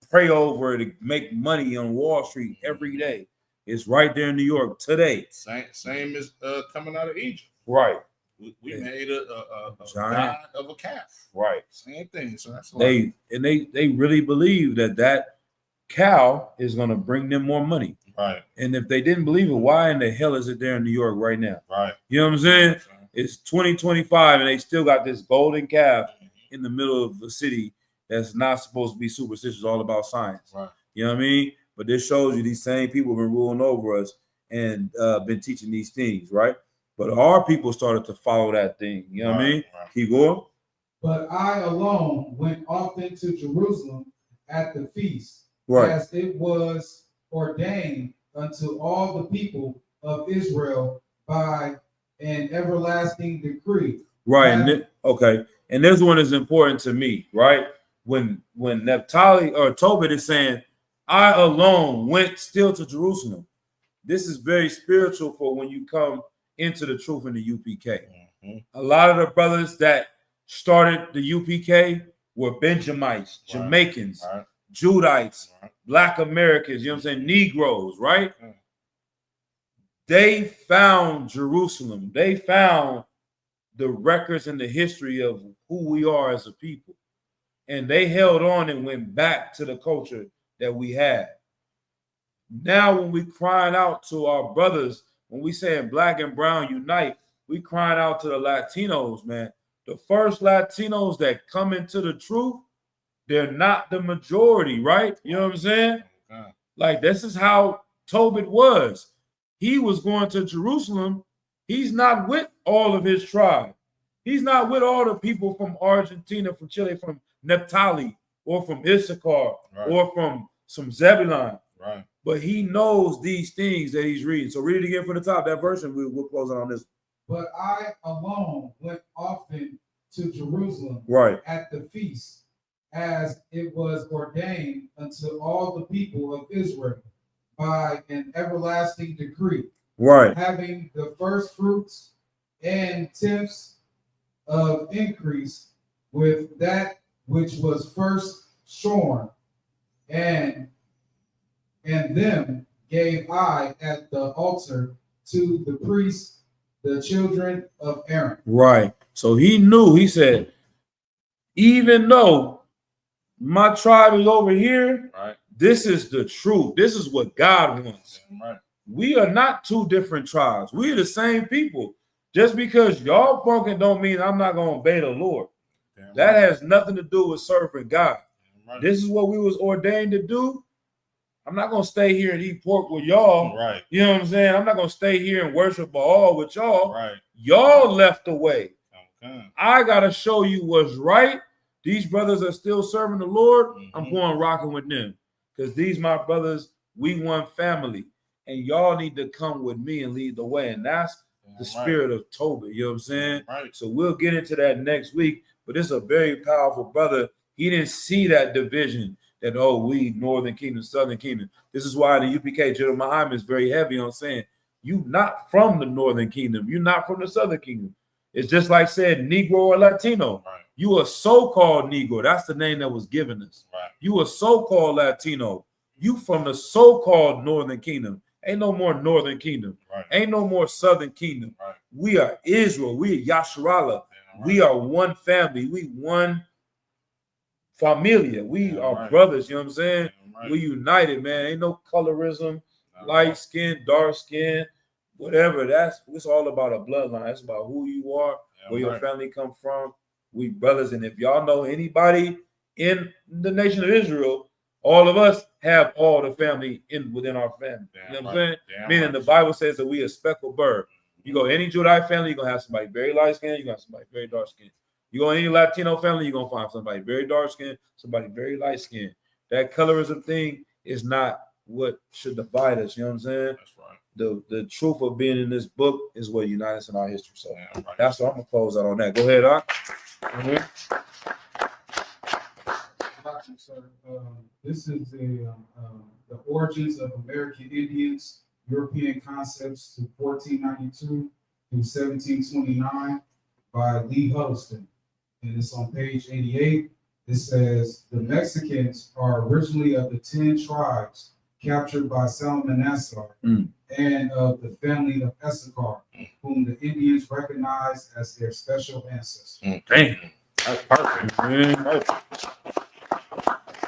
pray over to make money on Wall Street every day. It's right there in New York today. Same as coming out of Egypt. Right, We Yeah. made a Giant. god of a calf. right. Same thing. So that's like, They really believe that cow is gonna bring them more money. right, And if they didn't believe it, why in the hell is it there in New York right now? right. You know what I'm saying? It's 2025 and they still got this golden calf in the middle of the city that's not supposed to be superstitious, all about science. Right. You know what I mean? But this shows you these same people have been ruling over us and been teaching these things, right? But our people started to follow that thing. You know what I mean? Right. Keep going. But I alone went often to Jerusalem at the feast, Right. as it was ordained unto all the people of Israel by an everlasting decree. Right. Yeah. And then, Okay, and this one is important to me, right? When Naphtali or Tobit is saying, "I alone went still to Jerusalem." This is very spiritual for when you come into the truth in the UPK. Mhm. A lot of the brothers that started the UPK were Benjamites, Right. Jamaicans, Right. Judites, Right. Black Americans, you know what I'm saying? Negroes, right? Mm. They found Jerusalem. They found the records and the history of who we are as a people. And they held on and went back to the culture that we had. Now, when we crying out to our brothers, when we saying black and brown unite, we crying out to the Latinos, man. The first Latinos that come into the truth, they're not the majority, right? You know what I'm saying? Okay. Like, this is how Tobit was. He was going to Jerusalem. He's not with all of his tribe. He's not with all the people from Argentina, from Chile, from Naphtali, or from Issachar, Right. or from some Zebulon. Right. But he knows these things that he's reading. So read it again from the top, that verse, and we'll close it on this. But I alone went often to Jerusalem Right, at the feast, as it was ordained unto all the people of Israel by an everlasting decree, right, having the first fruits and tenths of increase with that which was first shorn, and them gave I at the altar to the priests, the children of Aaron. right. So he knew, he said, even though my tribe is over here, Right. this is the truth. This is what God wants. Right. We are not two different tribes. We are the same people. Just because y'all funkin' don't mean I'm not going to obey the Lord. Damn That right. has nothing to do with serving God. Damn right. This is what we was ordained to do. I'm not going to stay here and eat pork with y'all. Right. You know what I'm saying? I'm not going to stay here and worship Baal with y'all. Right. Y'all left the way. Okay. I got to show you what's right. These brothers are still serving the Lord. I'm Mhm. going rocking with them. Because these my brothers, we one family. And y'all need to come with me and lead the way. And that's Damn the right. spirit of Tobit. You know what I'm saying? Right. So we'll get into that next week. But this is a very powerful brother. He didn't see that division that, oh, we Northern Kingdom, Southern Kingdom. This is why the UPK, General Muhammad, is very heavy on saying, you not from the Northern Kingdom. You're not from the Southern Kingdom. It's just like said Negro or Latino. Right. You a so-called Negro. That's the name that was given us. Right. You a so-called Latino. You from the so-called Northern Kingdom. Ain't no more Northern Kingdom. Right. Ain't no more Southern Kingdom. Right. We are Israel. We are Yasharallah. Damn right. We are one family. We one familia. We Damn are right. brothers. You know what I'm saying? Damn right. We united, man. Ain't no colorism, Damn light right. skin, dark skin, whatever. It's all about a bloodline. It's about who you are, Damn where your right. family come from. We brothers. And if y'all know anybody in the nation of Israel, all of us have all the family within our family. Damn You know what I'm right. saying? Damn Meaning right. the Bible says that we a speckled bird. You go any Judite family, you're gonna have somebody very light skinned, you're gonna have somebody very dark skinned. You go any Latino family, you're gonna find somebody very dark skinned, somebody very light skinned. That colorism thing is not what should divide us. You know what I'm saying? That's right. The truth of being in this book is what unites us in our history. So Damn right. that's what I'm gonna close out on that. Go ahead, Doc. Mhm. Sir, this is the origins of American Indians, European concepts to 1492 to 1729 by Lee Huddleston. And it's on page 88. It says the Mexicans are originally of the 10 tribes captured by Salmanasar and of the family of Issachar, whom the Indians recognize as their special ancestor. Damn. That's perfect. Man. Perfect.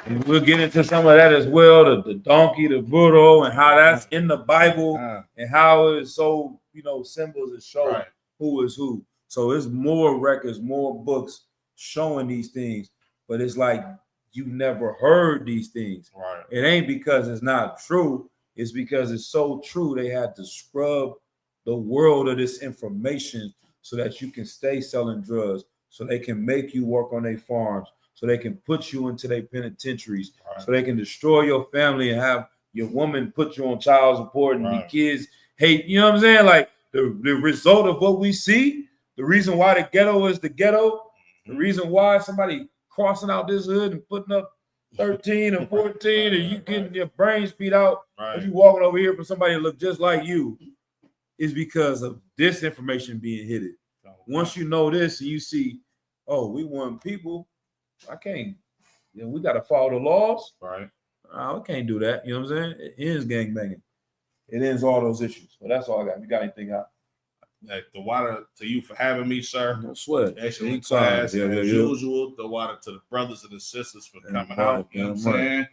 And we'll get into some of that as well, the donkey, the burro, and how that's in the Bible and how it's so, symbols that show Right. who is who. So it's more records, more books showing these things, but it's like you never heard these things. Right. It ain't because it's not true. It's because it's so true. They had to scrub the world of this information so that you can stay selling drugs, so they can make you work on their farms, so they can put you into their penitentiaries, Right. so they can destroy your family and have your woman put you on child support and Right. your kids hate. You know what I'm saying? Like the result of what we see, the reason why the ghetto is the ghetto The reason why somebody crossing out this hood and putting up 13 or 14 and you getting your brains beat out Right. as you walking over here from somebody that look just like you is because of this information being hidden. Once you know this and you see, oh, we want people, I can't, we got to follow the laws. Right. I can't do that. You know what I'm saying? It ends gangbanging. It ends all those issues. But that's all I got. You got anything out? The water to you for having me, sir. No sweat. Excellent Anytime. class. Yeah, As yeah. usual, the water to the brothers and the sisters for Yeah, coming right, out. You know what I'm yeah, right. saying?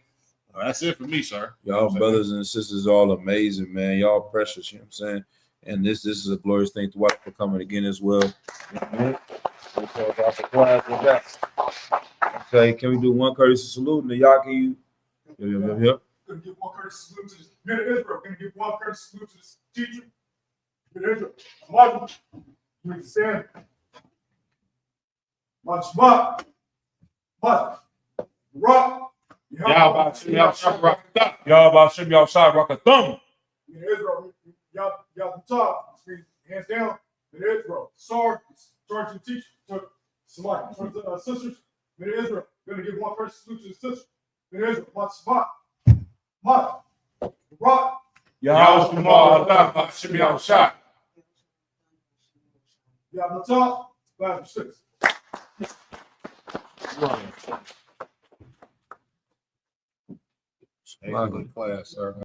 That's it for me, sir. Y'all brothers and sisters all amazing, man. Y'all precious, you know what I'm saying? And this is a glorious thing to watch for coming again as well. You know what I mean? We'll close out the class with that. Okay, can we do one courtesy salute and the y'all can you? Yeah. Gonna give one courtesy salute to this men of Israel. Gonna give one courtesy salute to this teacher. Men of Israel. Martin, you need to stand. March back. March. Rock. Y'all about to Y'all about to y'all shot rock a thumb. Men of Israel. Y'all the top. Hands down. Men of Israel. Sergeant teacher. Somebody. Sisters. Men of Israel. Gonna give one courtesy salute to the sisters. Men of Israel. March back. March. Rock. Y'all should be out shot. Y'all the top. 5 or 6. Excellent class, sir.